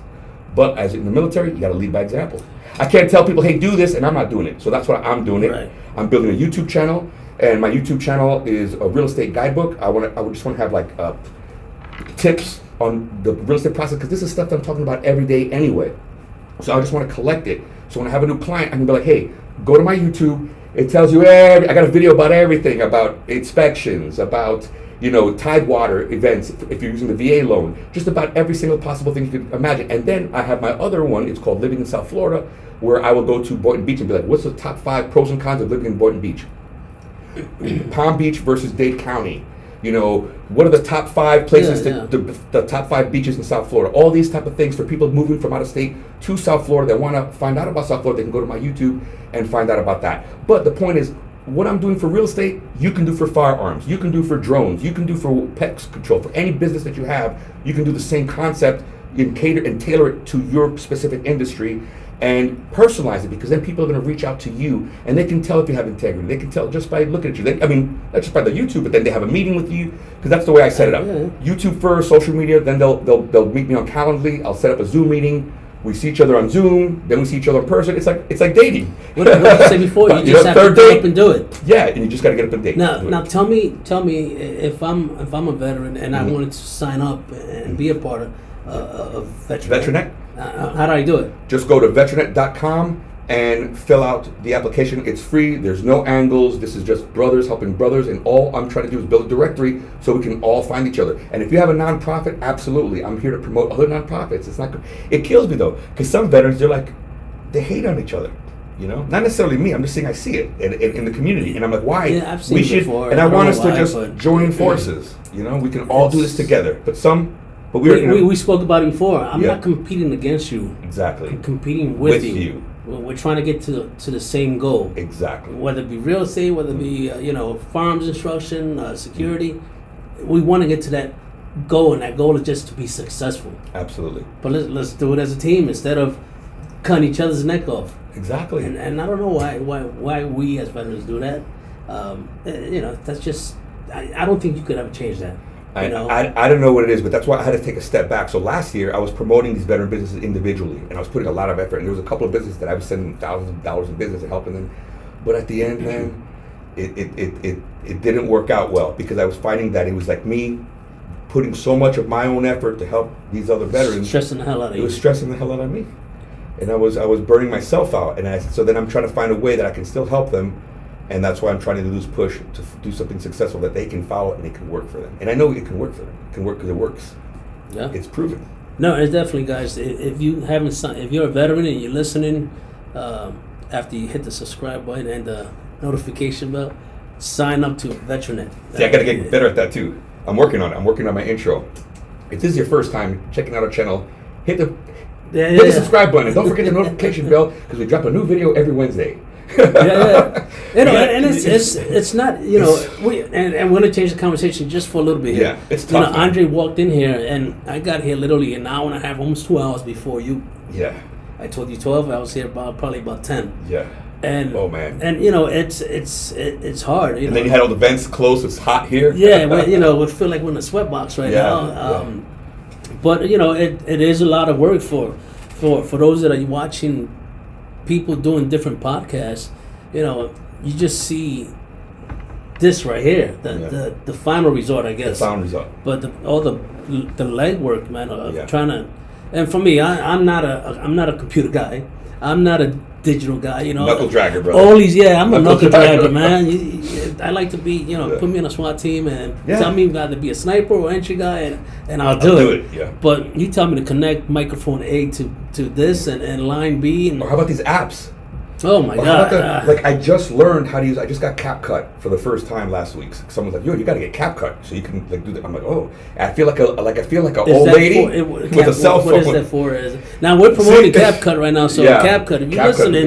Speaker 1: But as in the military, you got to lead by example. I can't tell people, hey, do this, and I'm not doing it. So that's why I'm doing it.
Speaker 2: Right.
Speaker 1: I'm building a YouTube channel, and my YouTube channel is a real estate guidebook. I would just want to have like tips on the real estate process, because this is stuff that I'm talking about every day anyway. So I just want to collect it. So when I have a new client, I can be like, hey, go to my YouTube. It tells you I got a video about everything, about inspections, about Tidewater events, if you're using the VA loan, just about every single possible thing you could imagine. And then I have my other one, it's called Living in South Florida, where I will go to Boynton Beach and be like, what's the top 5 pros and cons of living in Boynton Beach? Palm Beach versus Dade County. What are the top 5 places, the top 5 beaches in South Florida? All these type of things for people moving from out of state to South Florida that want to find out about South Florida. They can go to my YouTube and find out about that. But the point is, what I'm doing for real estate, you can do for firearms, you can do for drones, you can do for pest control, for any business that you have. You can do the same concept and tailor it to your specific industry. and personalize it, because then people are going to reach out to you and they can tell if you have integrity. They can tell just by looking at you. Not just by the YouTube, but then they have a meeting with you, because that's the way I set it up. YouTube first, social media, then they'll meet me on Calendly. I'll set up a Zoom meeting. We see each other on Zoom, then we see each other in person. It's like dating.
Speaker 2: What did you say before? You just have to get up and do it.
Speaker 1: Yeah, and you just got to get up and date.
Speaker 2: Now tell me if I'm a veteran and I wanted to sign up and be a part of Veteran. How do I do it?
Speaker 1: Just go to veteran.com and fill out the application. It's free. There's no angles. This is just brothers helping brothers, and all I'm trying to do is build a directory so we can all find each other. And if you have a nonprofit, absolutely, I'm here to promote other nonprofits. It's not. It kills me though, because some veterans, they hate on each other. Not necessarily me. I'm just saying I see it in the community, and I'm like, why?
Speaker 2: Yeah, I've seen it before.
Speaker 1: And I want us to just join forces. We can all do this together. But we
Speaker 2: spoke about it before. I'm not competing against you.
Speaker 1: Exactly.
Speaker 2: I'm competing with you. We're trying to get to the same goal.
Speaker 1: Exactly.
Speaker 2: Whether it be real estate, whether it be farms instruction, security, we want to get to that goal, and that goal is just to be successful.
Speaker 1: Absolutely.
Speaker 2: But let's do it as a team instead of cutting each other's neck off.
Speaker 1: Exactly.
Speaker 2: And I don't know why we as veterans do that. That's just I don't think you could ever change that.
Speaker 1: I don't know what it is, but that's why I had to take a step back. So last year, I was promoting these veteran businesses individually, and I was putting a lot of effort. And there was a couple of businesses that I was sending thousands of dollars in business and helping them. But at the end, man, it didn't work out well, because I was finding that it was like me putting so much of my own effort to help these other veterans.
Speaker 2: Stressing the hell out of you.
Speaker 1: It was stressing the hell out of me, and I was burning myself out. And so then I'm trying to find a way that I can still help them. And that's why I'm trying to do this push to do something successful that they can follow and it can work for them. And I know it can work for them. It can work because it works.
Speaker 2: Yeah,
Speaker 1: it's proven.
Speaker 2: No, it's definitely, guys. If you're a veteran and you're listening, after you hit the subscribe button and the notification bell, sign up to Vetranet.
Speaker 1: See, I got to get better at that too. I'm working on it. I'm working on my intro. If this is your first time checking out our channel, hit the subscribe button and don't forget the notification bell, because we drop a new video every Wednesday.
Speaker 2: And it's not, and we're gonna change the conversation just for a little bit here.
Speaker 1: Yeah, it's tough.
Speaker 2: Andre walked in here, and I got here literally an hour and a half, almost 2 hours before you.
Speaker 1: Yeah.
Speaker 2: I told you 12. I was here probably about 10.
Speaker 1: Yeah.
Speaker 2: And
Speaker 1: oh man.
Speaker 2: And it's hard.
Speaker 1: And then you had all the vents closed. It's hot here.
Speaker 2: Yeah, we feel like we're in a sweatbox right now. But it is a lot of work for those that are watching. People doing different podcasts, you just see this right here, the final result, I guess.
Speaker 1: The final result.
Speaker 2: But all the legwork, man, of trying to. And for me, I'm not a computer guy. I'm not a digital guy.
Speaker 1: Knuckle dragger, brother.
Speaker 2: All these, I'm a knuckle dragger, man. I like to be, put me on a SWAT team and tell me either be a sniper or entry guy, and I'll do it. Yeah. But you tell me to connect microphone A to this and line B.
Speaker 1: Or how about these apps?
Speaker 2: Oh my God!
Speaker 1: Like I just learned how to use. I just got CapCut for the first time last week. Someone's like, "Yo, you got to get CapCut so you can do that." I'm like, "Oh, I feel like an old lady with a cell phone."
Speaker 2: What is that for? Now we're promoting CapCut right now, so CapCut. If you're listening,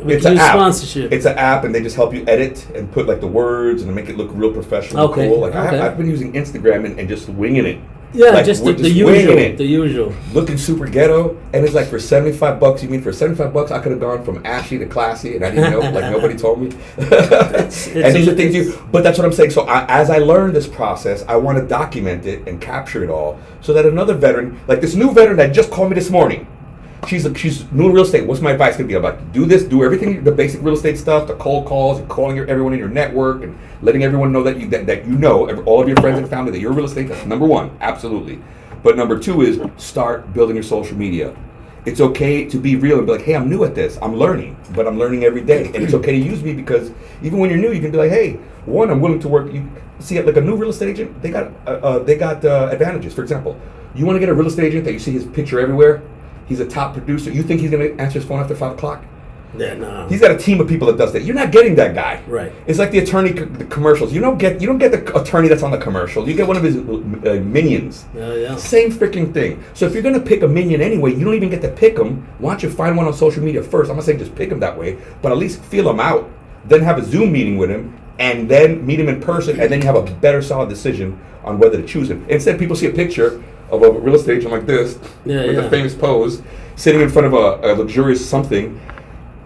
Speaker 2: we
Speaker 1: it's
Speaker 2: can
Speaker 1: an
Speaker 2: use
Speaker 1: app.
Speaker 2: Sponsorship.
Speaker 1: It's an app, and they just help you edit and put like the words and make it look real professional.
Speaker 2: Okay.
Speaker 1: Cool. Like I've been using Instagram and just winging it.
Speaker 2: Yeah, like, just the usual. The usual.
Speaker 1: Looking super ghetto, and it's like for $75. You mean for $75 I could have gone from ashy to classy, and I didn't know. Like nobody told me. And these are things you. But that's what I'm saying. So as I learn this process, I want to document it and capture it all, so that another veteran, like this new veteran that just called me this morning, she's new in real estate. What's my advice going to be about? Do this, do everything, the basic real estate stuff, the cold calls, and calling everyone in your network, and letting everyone know that you know all of your friends and family that you're real estate. That's number one, absolutely. But number two is start building your social media. It's okay to be real and be like, hey, I'm new at this. I'm learning, but I'm learning every day. And it's okay to use me, because even when you're new, you can be like, hey, one, I'm willing to work. You see, like a new real estate agent, they got advantages. For example, you want to get a real estate agent that you see his picture everywhere. He's a top producer. You think he's going to answer his phone after 5 o'clock?
Speaker 2: Yeah, no.
Speaker 1: He's got a team of people that does that. You're not getting that guy.
Speaker 2: Right.
Speaker 1: It's like the attorney, the commercials. You don't get the attorney that's on the commercial. You get one of his minions.
Speaker 2: Yeah.
Speaker 1: Same freaking thing. So if you're going to pick a minion anyway, you don't even get to pick him. Why don't you find one on social media first? I'm not saying just pick him that way, but at least feel him out. Then have a Zoom meeting with him, and then meet him in person, and then you have a better, solid decision on whether to choose him. Instead, people see a picture of a real estate agent like this, with a famous pose, sitting in front of a luxurious something,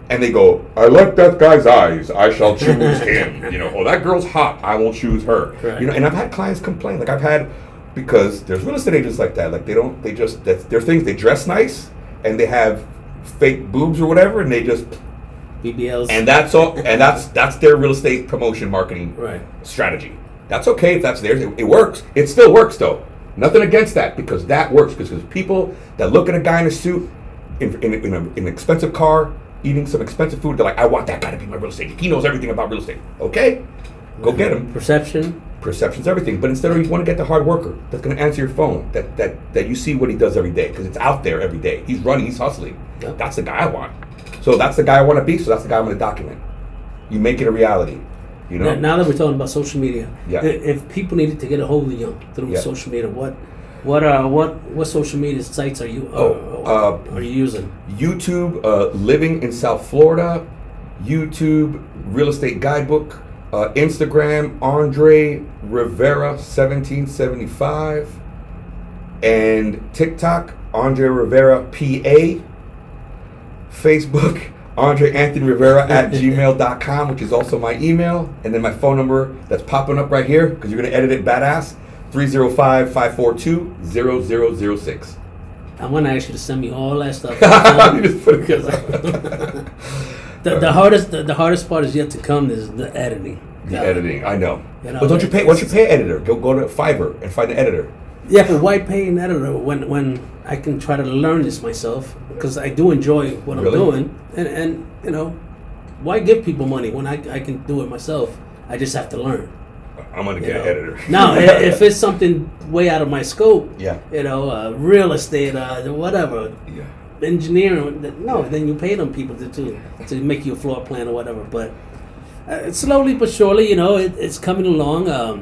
Speaker 1: and they go, I like that guy's eyes, I shall choose him. Oh, that girl's hot, I won't choose her.
Speaker 2: Right.
Speaker 1: And I've had clients complain, like I've had, because there's real estate agents like that, like they're things, they dress nice, and they have fake boobs or whatever, and they just
Speaker 2: BBLs.
Speaker 1: And that's all, and that's their real estate promotion marketing strategy. That's okay if that's theirs. It works. It still works though. Nothing against that, because that works, because people that look at a guy in a suit in an expensive car eating some expensive food, they're like, I want that guy to be my real estate. He knows everything about real estate. Okay, go get him. Perception's everything. But instead, you want to get the hard worker that's going to answer your phone, that you see what he does every day, because it's out there every day. He's running, he's hustling. Yep. That's the guy I want. So that's the guy I want to be. So that's the guy I'm going to document. You make it a reality.
Speaker 2: Now that we're talking about social media,
Speaker 1: yeah.
Speaker 2: If people needed to get a hold of you through social media, what social media sites are you are you using?
Speaker 1: YouTube, living in South Florida. YouTube, real estate guidebook. Instagram, Andre Rivera 1775, and TikTok, Andre Rivera PA. Facebook, Andre Anthony Rivera at gmail.com, which is also my email, and then my phone number that's popping up right here, because you're going to edit it badass, 305-542-0006.
Speaker 2: I want to ask you to send me all that stuff.
Speaker 1: Because
Speaker 2: the hardest part is yet to come, is the editing.
Speaker 1: Editing, I know. But don't you pay? Once you pay an editor, go to Fiverr and find an editor.
Speaker 2: Yeah, but why pay an editor when I can try to learn this myself? Because I do enjoy what I'm doing, and why give people money when I can do it myself? I just have to learn.
Speaker 1: I'm gonna get an editor.
Speaker 2: Now, if it's something way out of my scope,
Speaker 1: yeah,
Speaker 2: real estate, whatever,
Speaker 1: yeah,
Speaker 2: engineering, then you pay them people to make you a floor plan or whatever. But slowly but surely, it's coming along. I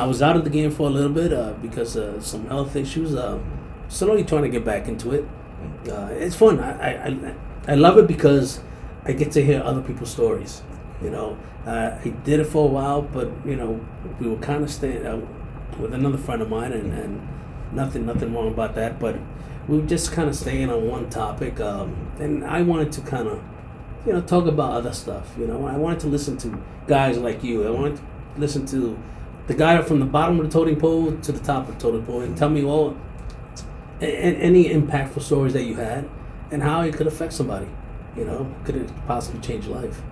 Speaker 2: was out of the game for a little bit because of some health issues. Slowly trying to get back into it. It's fun. I love it because I get to hear other people's stories. I did it for a while, but we were kind of staying with another friend of mine, and nothing wrong about that. But we were just kind of staying on one topic, and I wanted to kind of talk about other stuff. I wanted to listen to guys like you. I wanted to listen to the guy from the bottom of the totem pole to the top of the totem pole, and tell me any impactful stories that you had and how it could affect somebody. Could it possibly change your life?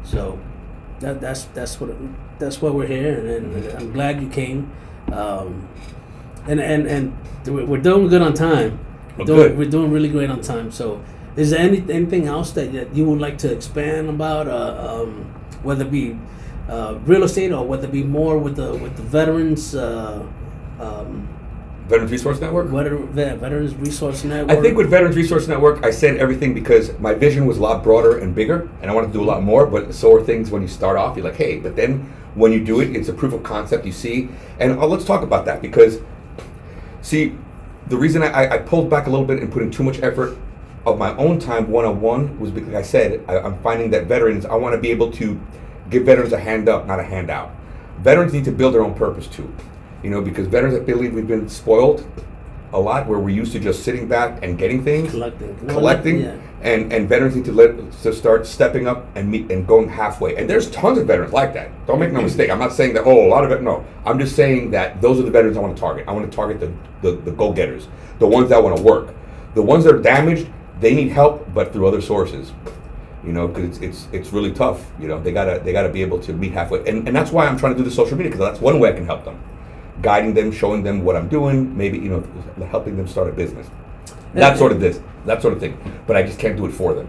Speaker 2: So that's why we're here, and I'm glad you came. And we're doing good on time. We're doing really great on time. So, is there anything else that you would like to expand about, whether it be real estate or whether it be more with the veterans?
Speaker 1: Veterans Resource Network?
Speaker 2: Veterans Resource Network.
Speaker 1: I think with Veterans Resource Network, I said everything because my vision was a lot broader and bigger, and I wanted to do a lot more, but so are things when you start off. You're like, hey, but then when you do it, it's a proof of concept you see. And let's talk about that, because, see, the reason I pulled back a little bit and put in too much effort of my own time one-on-one was because I said, I'm finding that veterans, I want to be able to give veterans a hand up, not a handout. Veterans need to build their own purpose too. Because veterans, I believe we've been spoiled a lot, where we're used to just sitting back and getting things, collecting,
Speaker 2: yeah.
Speaker 1: and veterans need to start stepping up and going halfway. And there's tons of veterans like that. Don't make no mistake. I'm not saying that. A lot of it. No, I'm just saying that those are the veterans I want to target. I want to target the go-getters, the ones that want to work, the ones that are damaged. They need help, but through other sources. Because it's really tough. They gotta be able to meet halfway, and that's why I'm trying to do the social media, because that's one way I can help them. Guiding them, showing them what I'm doing, maybe helping them start a business, that sort of thing. But I just can't do it for them.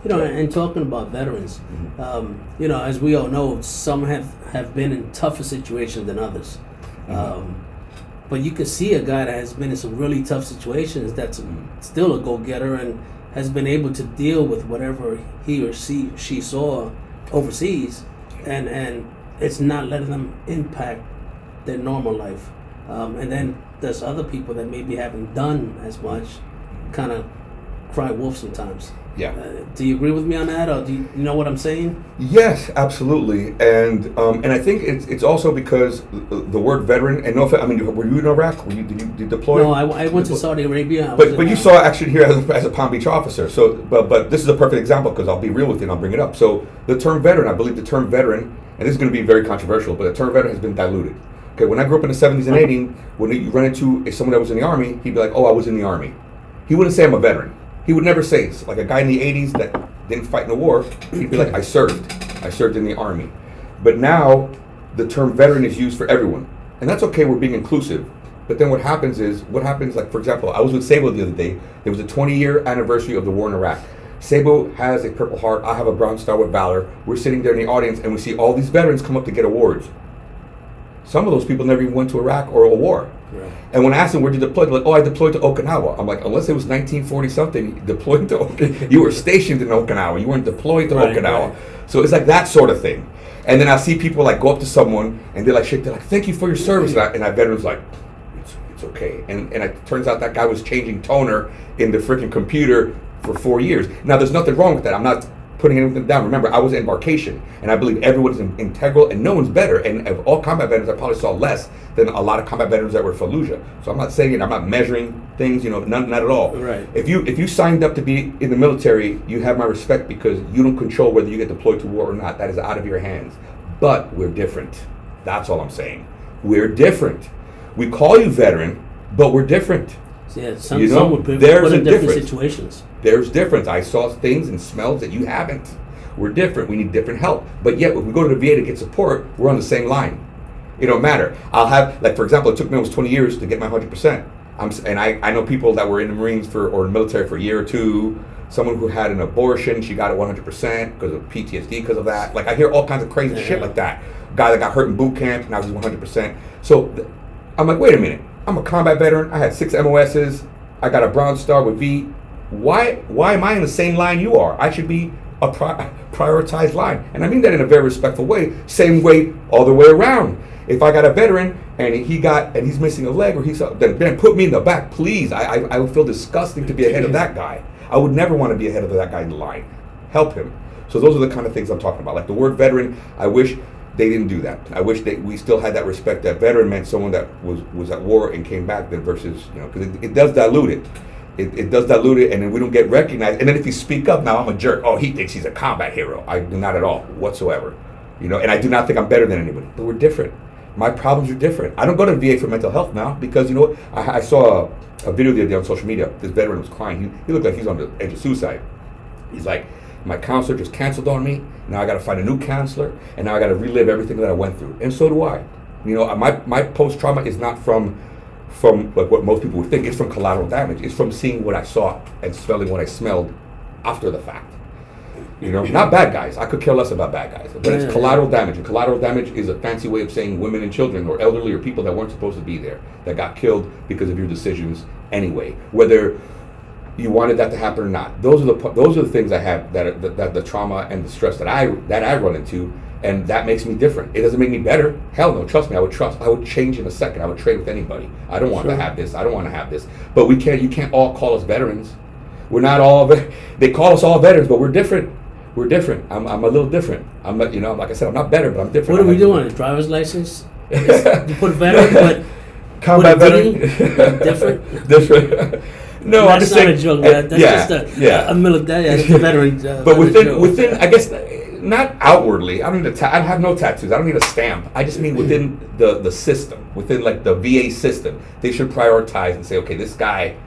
Speaker 2: And talking about veterans, as we all know, some have been in tougher situations than others. But you can see a guy that has been in some really tough situations that's still a go-getter and has been able to deal with whatever he or she saw overseas, and it's not letting them impact their normal life. And then there's other people that maybe haven't done as much, kind of cry wolf sometimes.
Speaker 1: Yeah.
Speaker 2: Do you agree with me on that, or do you know what I'm saying?
Speaker 1: Yes, absolutely, and I think it's also because the word veteran, and no, I mean, were you in Iraq? Did you deploy?
Speaker 2: No, I went to Saudi Arabia.
Speaker 1: But you saw actually here as a Palm Beach officer. So, but this is a perfect example because I'll be real with you and I'll bring it up. So the term veteran, I believe the term veteran, and this is going to be very controversial, but the term veteran has been diluted. Okay, when I grew up in the 70s and 80s, when you run into someone that was in the Army, he'd be like, "Oh, I was in the Army." He wouldn't say I'm a veteran. He would never say, like a guy in the 80s that didn't fight in the war, he'd be like, I served in the Army. But now, the term veteran is used for everyone. And that's okay, we're being inclusive. But then what happens, like, for example, I was with Sabo the other day. There was a 20-year anniversary of the war in Iraq. Sabo has a Purple Heart, I have a Bronze Star with Valor. We're sitting there in the audience and we see all these veterans come up to get awards. Some of those people never even went to Iraq or a war. Right. And when I asked them, where'd you deploy? They're like, oh, I deployed to Okinawa. I'm like, unless it was 1940-something, deployed to Okinawa. You were stationed in Okinawa. You weren't deployed to Okinawa. Right. So it's like that sort of thing. And then I see people like go up to someone and they're like, thank you for your service. And that veteran's like, it's okay. And it turns out that guy was changing toner in the freaking computer for 4 years. Now, there's nothing wrong with that. I'm not putting anything down. Remember, I was in embarkation, and I believe everyone's integral, and no one's better. And of all combat veterans, I probably saw less than a lot of combat veterans that were Fallujah. So I'm not saying it. I'm not measuring things. Not at all.
Speaker 2: Right.
Speaker 1: If you signed up to be in the military, you have my respect because you don't control whether you get deployed to war or not. That is out of your hands. But we're different. That's all I'm saying. We're different. We call you veteran, but we're different.
Speaker 2: Yeah, some would put in different situations.
Speaker 1: There's difference. I saw things and smells that you haven't. We're different. We need different help. But yet, when we go to the VA to get support, we're on the same line. It don't matter. I'll have, like, for example, it took me almost 20 years to get my 100%. I know people that were in the Marines or in the military for a year or two. Someone who had an abortion, she got it 100% because of PTSD because of that. Like, I hear all kinds of crazy shit like that. Guy that got hurt in boot camp, now he's 100%. So I'm like, wait a minute. I'm a combat veteran. I had 6 MOSs. I got a Bronze Star with V. Why am I in the same line you are? I should be a prioritized line. And I mean that in a very respectful way. Same way all the way around. If I got a veteran and he's missing a leg, or then put me in the back, please. I would feel disgusting to be ahead of that guy. I would never want to be ahead of that guy in the line. Help him. So those are the kind of things I'm talking about. Like the word veteran, I wish they didn't do that. I wish we still had that respect. That veteran meant someone that was at war and came back then versus, because it does dilute it. It does dilute it, and then we don't get recognized. And then if you speak up, now I'm a jerk. Oh, he thinks he's a combat hero. I do not at all, whatsoever. And I do not think I'm better than anybody. But we're different. My problems are different. I don't go to the VA for mental health now because, I saw a video the other day on social media. This veteran was crying. He looked like he's on the edge of suicide. He's like, my counselor just canceled on me. Now I got to find a new counselor, and now I got to relive everything that I went through. And so do I. My post-trauma is not from like what most people would think. It's from collateral damage. It's from seeing what I saw and smelling what I smelled after the fact. Not bad guys. I could care less about bad guys. But it's collateral damage. And collateral damage is a fancy way of saying women and children or elderly or people that weren't supposed to be there, that got killed because of your decisions anyway. Whether you wanted that to happen or not. Those are the things I have that the trauma and the stress that I run into, and that makes me different. It doesn't make me better. Hell no, trust me, I would change in a second. I would trade with anybody. I don't want to have this. I don't want to have this. But you can't all call us veterans. We're not all, they call us all veterans, but we're different. We're different. I'm a little different. I'm not, like I said, I'm not better, but I'm different.
Speaker 2: What are we doing? A driver's license? You put veteran, but
Speaker 1: combat veteran? Different. No, I'm
Speaker 2: that's
Speaker 1: just
Speaker 2: not
Speaker 1: saying,
Speaker 2: a joke. That's just a military, a veteran.
Speaker 1: But within, I guess, not outwardly. I don't need I have no tattoos. I don't need a stamp. I just mean within the system, within like the VA system, they should prioritize and say, okay, this guy,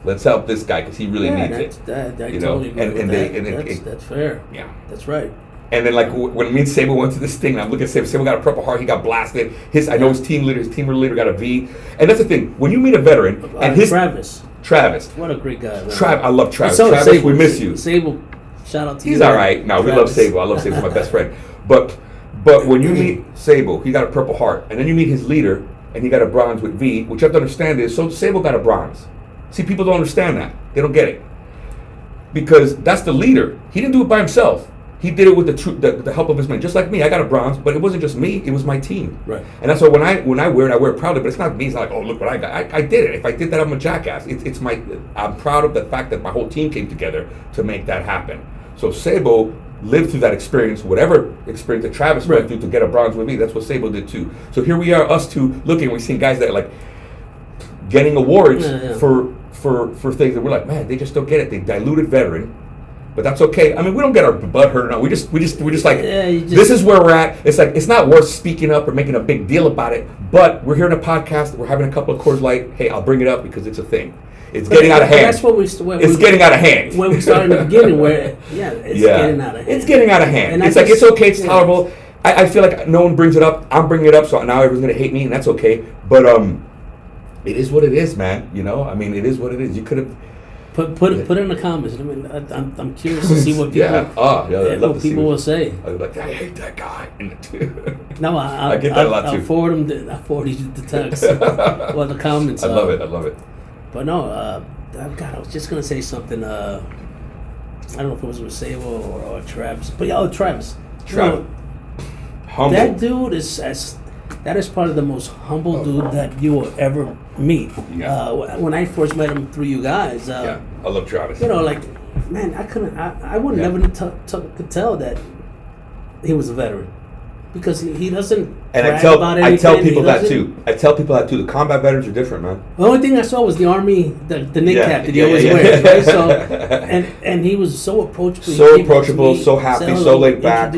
Speaker 1: let's help this guy because he really needs it.
Speaker 2: I totally agree with that. That's fair.
Speaker 1: Yeah,
Speaker 2: that's right.
Speaker 1: And then, like, when me and Sable went to this thing, and I'm looking at Sable. Sable got a Purple Heart. He got blasted. I know his team leader got a V. And that's the thing. When you meet a veteran, and Travis.
Speaker 2: What a great guy.
Speaker 1: I love Travis.
Speaker 2: So
Speaker 1: Travis,
Speaker 2: Sable,
Speaker 1: we miss you.
Speaker 2: Sable, shout out to you.
Speaker 1: He's all right. No, Travis. We love Sable. I love Sable. He's my best friend. But when you meet Sable, he got a Purple Heart. And then you meet his leader, and he got a bronze with V, which you have to understand is, so Sable got a bronze. See, people don't understand that. They don't get it. Because that's the leader. He didn't do it by himself. He did it with the help of his men, just like me. I got a bronze, but it wasn't just me; it was my team.
Speaker 2: Right.
Speaker 1: And that's why when I wear it proudly. But it's not me. It's not like, oh, look what I got. I did it. If I did that, I'm a jackass. I'm proud of the fact that my whole team came together to make that happen. So Sabo lived through that experience, whatever experience that Travis went through to get a bronze with me. That's what Sabo did too. So here we are, us two, looking. We've seen guys that are like getting awards for things that we're like, man, they just don't get it. They diluted veteran. But that's okay. I mean, we don't get our butt hurt or not. We just like, this is where we're at. It's like, it's not worth speaking up or making a big deal about it. But we're here in a podcast. We're having a couple of Coors Light. Hey, I'll bring it up because it's a thing. It's getting out of hand.
Speaker 2: That's what
Speaker 1: it's getting out of hand.
Speaker 2: When we started in the beginning, where it's getting out of hand.
Speaker 1: It's getting out of hand.
Speaker 2: And
Speaker 1: it's like, it's okay. It's tolerable. I feel like no one brings it up. I'm bringing it up, so now everyone's gonna hate me, and that's okay. But it is what it is, man. You know, I mean, it is what it is. You could have.
Speaker 2: Put it in the comments. I mean, I'm curious to see what people what people will say.
Speaker 1: I'd be like, I hate that guy.
Speaker 2: No,
Speaker 1: I get that a lot too.
Speaker 2: I'll forward you the text or the comments.
Speaker 1: I love it.
Speaker 2: But no, God, I was just gonna say something. I don't know if it was with Sabo or Travis, but Travis.
Speaker 1: Humble.
Speaker 2: That dude that is probably the most humble dude that you will ever meet.
Speaker 1: Yeah.
Speaker 2: When I first met him through you guys.
Speaker 1: I love Travis.
Speaker 2: You know, like, man, I would never could tell that he was a veteran. Because he doesn't brag about anything.
Speaker 1: I tell people that too. The combat veterans are different, man.
Speaker 2: The only thing I saw was the Army, the knit cap that he always wears, right? So, and he was so approachable.
Speaker 1: So happy, so laid back.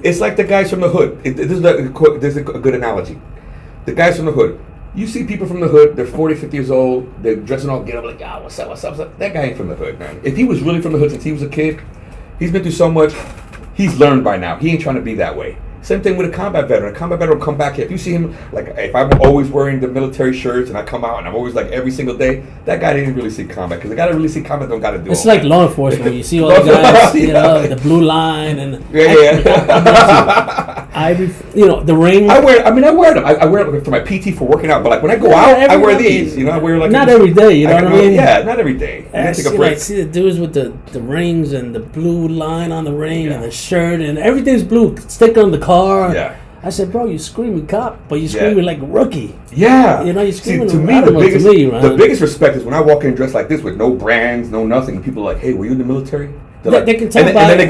Speaker 1: It's like the guys from the hood. This is a good analogy. The guys from the hood. You see people from the hood, they're 40, 50 years old, they're dressing all get up like, what's up? That guy ain't from the hood, man. If he was really from the hood since he was a kid, he's been through so much, he's learned by now. He ain't trying to be that way. Same thing with a combat veteran. A combat veteran will come back here. If you see him, like, if I'm always wearing the military shirts and I come out and I'm always like every single day, that guy didn't really see combat. Because the guy that really see combat don't got to do it.
Speaker 2: It's like law enforcement. You see all the guys, you know, the blue line and the ring.
Speaker 1: I wear them. I wear it for my PT for working out. But like when I go out, I wear these. You know, I wear like
Speaker 2: not every day. You know what I mean?
Speaker 1: Yeah, not every day. I take a break.
Speaker 2: See the dudes with the rings and the blue line on the ring and the shirt and everything's blue. Stick on the car.
Speaker 1: Yeah.
Speaker 2: I said, bro, you screaming cop, but you screaming like a rookie.
Speaker 1: Yeah.
Speaker 2: You know, you screaming.
Speaker 1: See, to me, the biggest respect is when I walk in dressed like this with no brands, no nothing. People are like, hey, were you in the military?
Speaker 2: They can tell by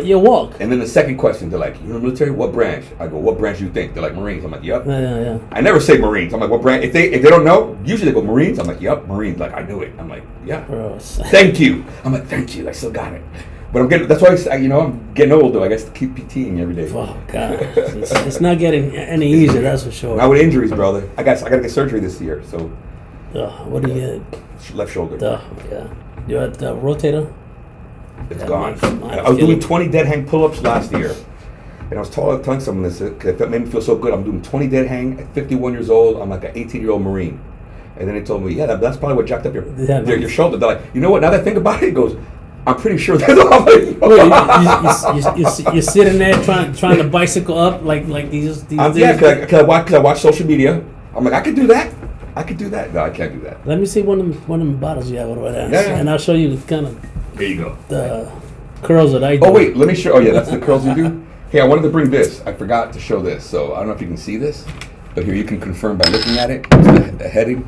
Speaker 2: your walk.
Speaker 1: And then the second question, they're like, you in the military? What branch? I go, what branch do you think? They're like, Marines. I'm like, yep.
Speaker 2: Yeah.
Speaker 1: I never say Marines. I'm like, what branch? If they don't know, usually they go Marines. I'm like, yep, Marines. Like, I knew it. I'm like, yeah. Thank you. I'm like, thank you. I still got it. But that's why I'm getting old though. I guess to keep PTing every day.
Speaker 2: Oh God, it's not getting any easier. That's for sure.
Speaker 1: Not with injuries, brother. I got to get surgery this year. So.
Speaker 2: What do you get?
Speaker 1: Left shoulder.
Speaker 2: Yeah. You had the rotator.
Speaker 1: It's gone. I was doing 20 dead hang pull-ups last year, and I was telling someone this because it made me feel so good. I'm doing 20 dead hang at 51 years old. I'm like an 18-year-old Marine, and then they told me, that's probably what jacked up your shoulder. They're like, you know what? Now that I think about it, it goes. I'm pretty sure that's all.
Speaker 2: You're sitting there trying to bicycle up like these.
Speaker 1: Yeah, because I watch social media. I'm like, I could do that. No, I can't do that.
Speaker 2: Let me see one of them bottles you have over there, and I'll show you kind of.
Speaker 1: There you go.
Speaker 2: The curls that I do.
Speaker 1: Oh wait, let me show. Oh yeah, that's the curls you do. Hey, I wanted to bring this. I forgot to show this, so I don't know if you can see this, but here you can confirm by looking at it. It's the heading.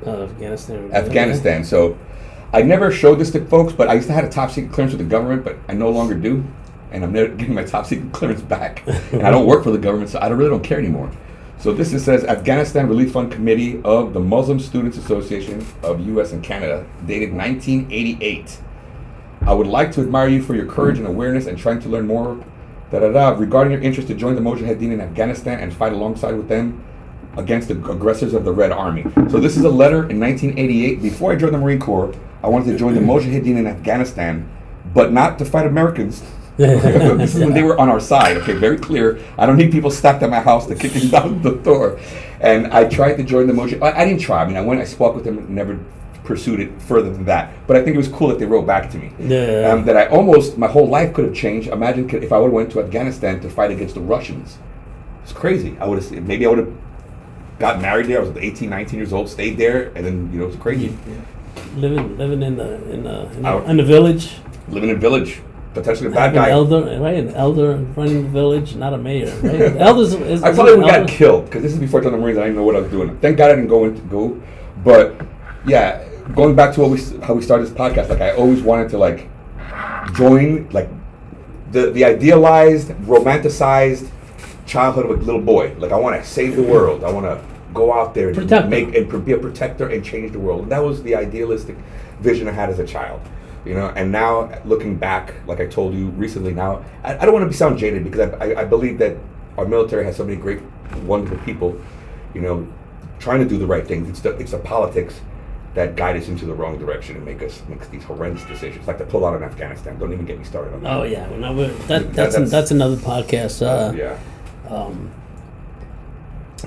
Speaker 1: Afghanistan. So. I never showed this to folks, but I used to have a top secret clearance with the government, but I no longer do, and I'm never getting my top secret clearance back. And I don't work for the government, so I really don't care anymore. So this says Afghanistan Relief Fund Committee of the Muslim Students Association of U.S. and Canada, dated 1988. I would like to admire you for your courage and awareness and trying to learn more regarding your interest to join the Mujahideen in Afghanistan and fight alongside with them against the aggressors of the Red Army. So this is a letter in 1988. Before I joined the Marine Corps, I wanted to join the Mujahideen in Afghanistan, but not to fight Americans. This is when they were on our side. Okay, very clear. I don't need people stacked at my house to kick me down the door. And I tried to join the Mujahideen. I didn't try. I mean, I spoke with them, never pursued it further than that. But I think it was cool that they wrote back to me. That I almost, my whole life could have changed. Imagine if I would have went to Afghanistan to fight against the Russians. It's crazy. Maybe I would have got married there. I was 18, 19 years old, stayed there, and then it was crazy.
Speaker 2: Living in the village.
Speaker 1: Living in village, potentially a bad
Speaker 2: An
Speaker 1: guy.
Speaker 2: elder, right? An elder running the village, not a mayor, right? Elders.
Speaker 1: I probably would have got killed because this is before I joined the Marines. I didn't know what I was doing. Thank God I didn't go. But yeah, going back to how we started this podcast, like I always wanted to like join like the idealized, romanticized childhood of a little boy. Like I want to save the world. I want to go out there and be a protector and change the world. And that was the idealistic vision I had as a child. You know, and now looking back, like I told you recently, now I don't want to sound jaded because I believe that our military has so many great, wonderful people, you know, trying to do the right thing. It's the politics that guide us into the wrong direction and make these horrendous decisions, like the pull out in Afghanistan. Don't even get me started on that.
Speaker 2: Oh yeah, well, that's another podcast.
Speaker 1: Yeah.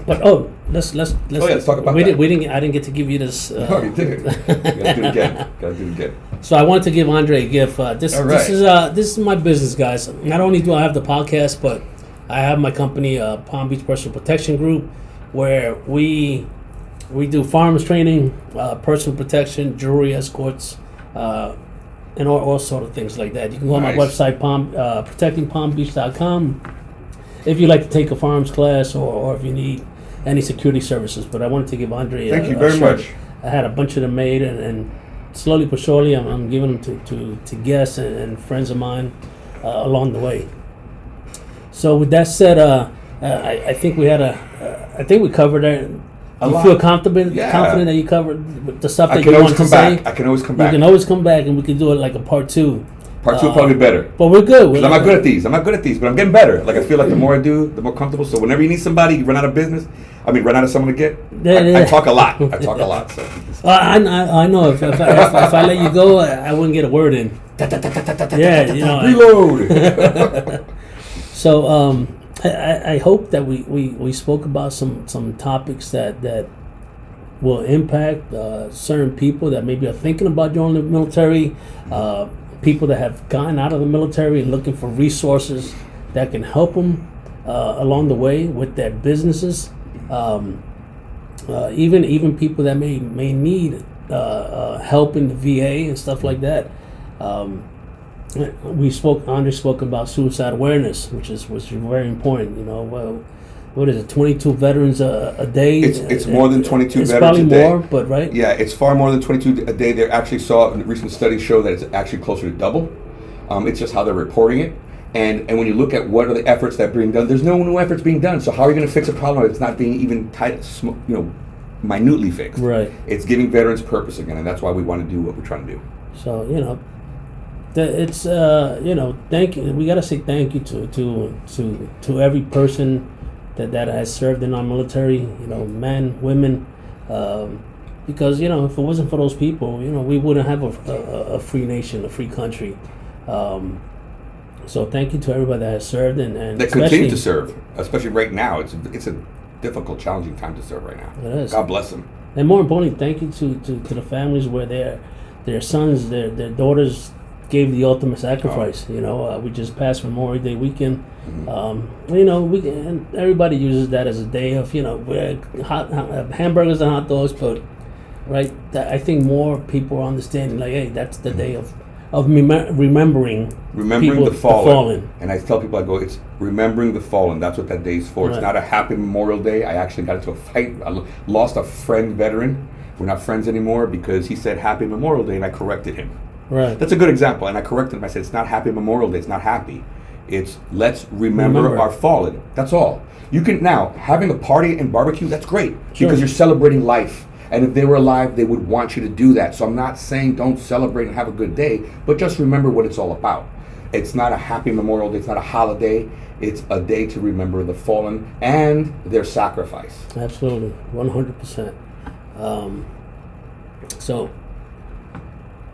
Speaker 2: But let's
Speaker 1: talk about that.
Speaker 2: I didn't get to give you this.
Speaker 1: No, you didn't. Gotta do it again.
Speaker 2: So I wanted to give Andre a gift. This is my business, guys. Not only do I have the podcast, but I have my company, Palm Beach Personal Protection Group, where we do firearms training, personal protection, jewelry escorts, and all sort of things like that. You can go on my website, protectingpalmbeach.com, if you'd like to take a firearms class or if you need any security services. But I wanted to give Andre
Speaker 1: Thank you very much.
Speaker 2: I had a bunch of them made, and slowly but surely I'm giving them to guests and friends of mine along the way. So with that said, I think we covered it. You feel confident that you covered the stuff that you want to say?
Speaker 1: I can always come back.
Speaker 2: You can always come back, and we can do it like a part two.
Speaker 1: Part two will probably be better.
Speaker 2: But we're good.
Speaker 1: I'm not good at these, but I'm getting better. Like I feel like the more I do, the more comfortable. So whenever you need somebody, you run out of someone to get. I talk a lot. So.
Speaker 2: I know. If I let you go, I wouldn't get a word in. Yeah, you know.
Speaker 1: Reload.
Speaker 2: So I hope that we spoke about some topics that will impact certain people that maybe are thinking about joining the military, people that have gotten out of the military and looking for resources that can help them along the way with their businesses, even people that may need help in the VA and stuff like that. Andre spoke about suicide awareness, which is very important. You know, well, what is it? 22 veterans a day.
Speaker 1: It's more than 22
Speaker 2: it's
Speaker 1: veterans a day.
Speaker 2: It's probably more, but right?
Speaker 1: Yeah, it's far more than 22 a day. They actually saw recent studies show that it's actually closer to double. It's just how they're reporting it. And when you look at what are the efforts that are being done, there's no new efforts being done. So how are you going to fix a problem if it's not being even minutely fixed?
Speaker 2: Right.
Speaker 1: It's giving veterans purpose again, and that's why we want to do what we're trying to do.
Speaker 2: So it's thank you. We gotta say thank you to every person that has served in our military. You know, men, women, because if it wasn't for those people, we wouldn't have a free nation, a free country. So thank you to everybody that has served and
Speaker 1: that continue to serve, especially right now. It's a difficult, challenging time to serve right now.
Speaker 2: It is.
Speaker 1: God bless them.
Speaker 2: And more importantly, thank you to the families where their sons, their daughters gave the ultimate sacrifice. We just passed Memorial Day weekend. And everybody uses that as a day of hamburgers and hot dogs, but right, I think more people are understanding like, hey, that's the day of remembering people,
Speaker 1: the fallen. And I tell people, I go, it's remembering the fallen. That's what that day is for. Right. It's not a happy Memorial Day. I actually got into a fight. I lost a friend, veteran. We're not friends anymore because he said Happy Memorial Day, and I corrected him.
Speaker 2: Right.
Speaker 1: That's a good example. And I corrected him. I said, it's not Happy Memorial Day. It's not happy. It's let's remember our fallen. That's all. You can now, having a party and barbecue, that's great. Sure. Because you're celebrating life. And if they were alive, they would want you to do that. So I'm not saying don't celebrate and have a good day, but just remember what it's all about. It's not a Happy Memorial Day. It's not a holiday. It's a day to remember the fallen and their sacrifice.
Speaker 2: Absolutely. 100%. So,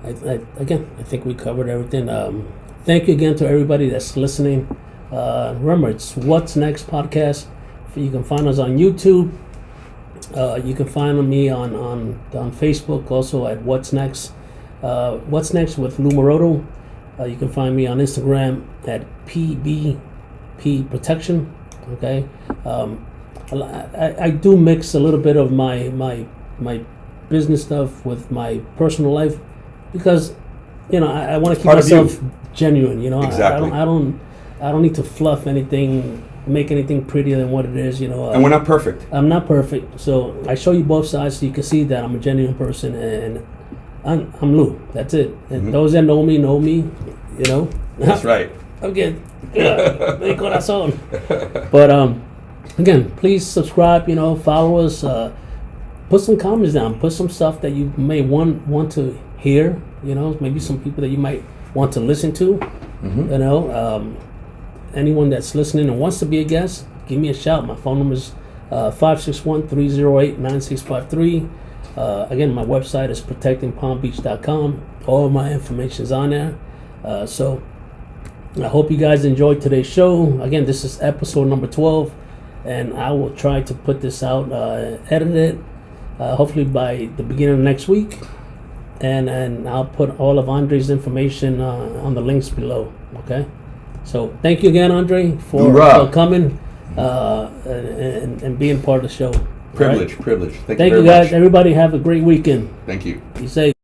Speaker 2: I think we covered everything. Thank you again to everybody that's listening. Remember, it's What's Next podcast. You can find us on YouTube. You can find me on Facebook also at What's Next. What's Next with Lou Maroto. You can find me on Instagram at PBP Protection. Okay. I do mix a little bit of my business stuff with my personal life because I want to keep myself genuine. You know,
Speaker 1: Exactly.
Speaker 2: I don't need to fluff anything, make anything prettier than what it is. You know,
Speaker 1: And we're not perfect.
Speaker 2: I'm not perfect, so I show you both sides so you can see that I'm a genuine person, and I'm Lou. That's it. And those that know me, you know.
Speaker 1: That's right.
Speaker 2: I'm good. De corazón. But again, please subscribe. You know, follow us. Put some comments down. Put some stuff that you may want to hear. You know, maybe some people that you might want to listen to. You know, anyone that's listening and wants to be a guest, give me a shout. My phone number is 561-308-9653. Again, my website is protectingpalmbeach.com. All of my information is on there. So I hope you guys enjoyed today's show. Again, this is episode number 12, and I will try to put this out, edit it, hopefully by the beginning of next week. And I'll put all of Andre's information on the links below. Okay? So thank you again, Andre, for coming and being part of the show.
Speaker 1: Privilege.
Speaker 2: Thank
Speaker 1: Thank you very
Speaker 2: guys.
Speaker 1: much.
Speaker 2: Everybody have a great weekend.
Speaker 1: Thank you.
Speaker 2: Be safe.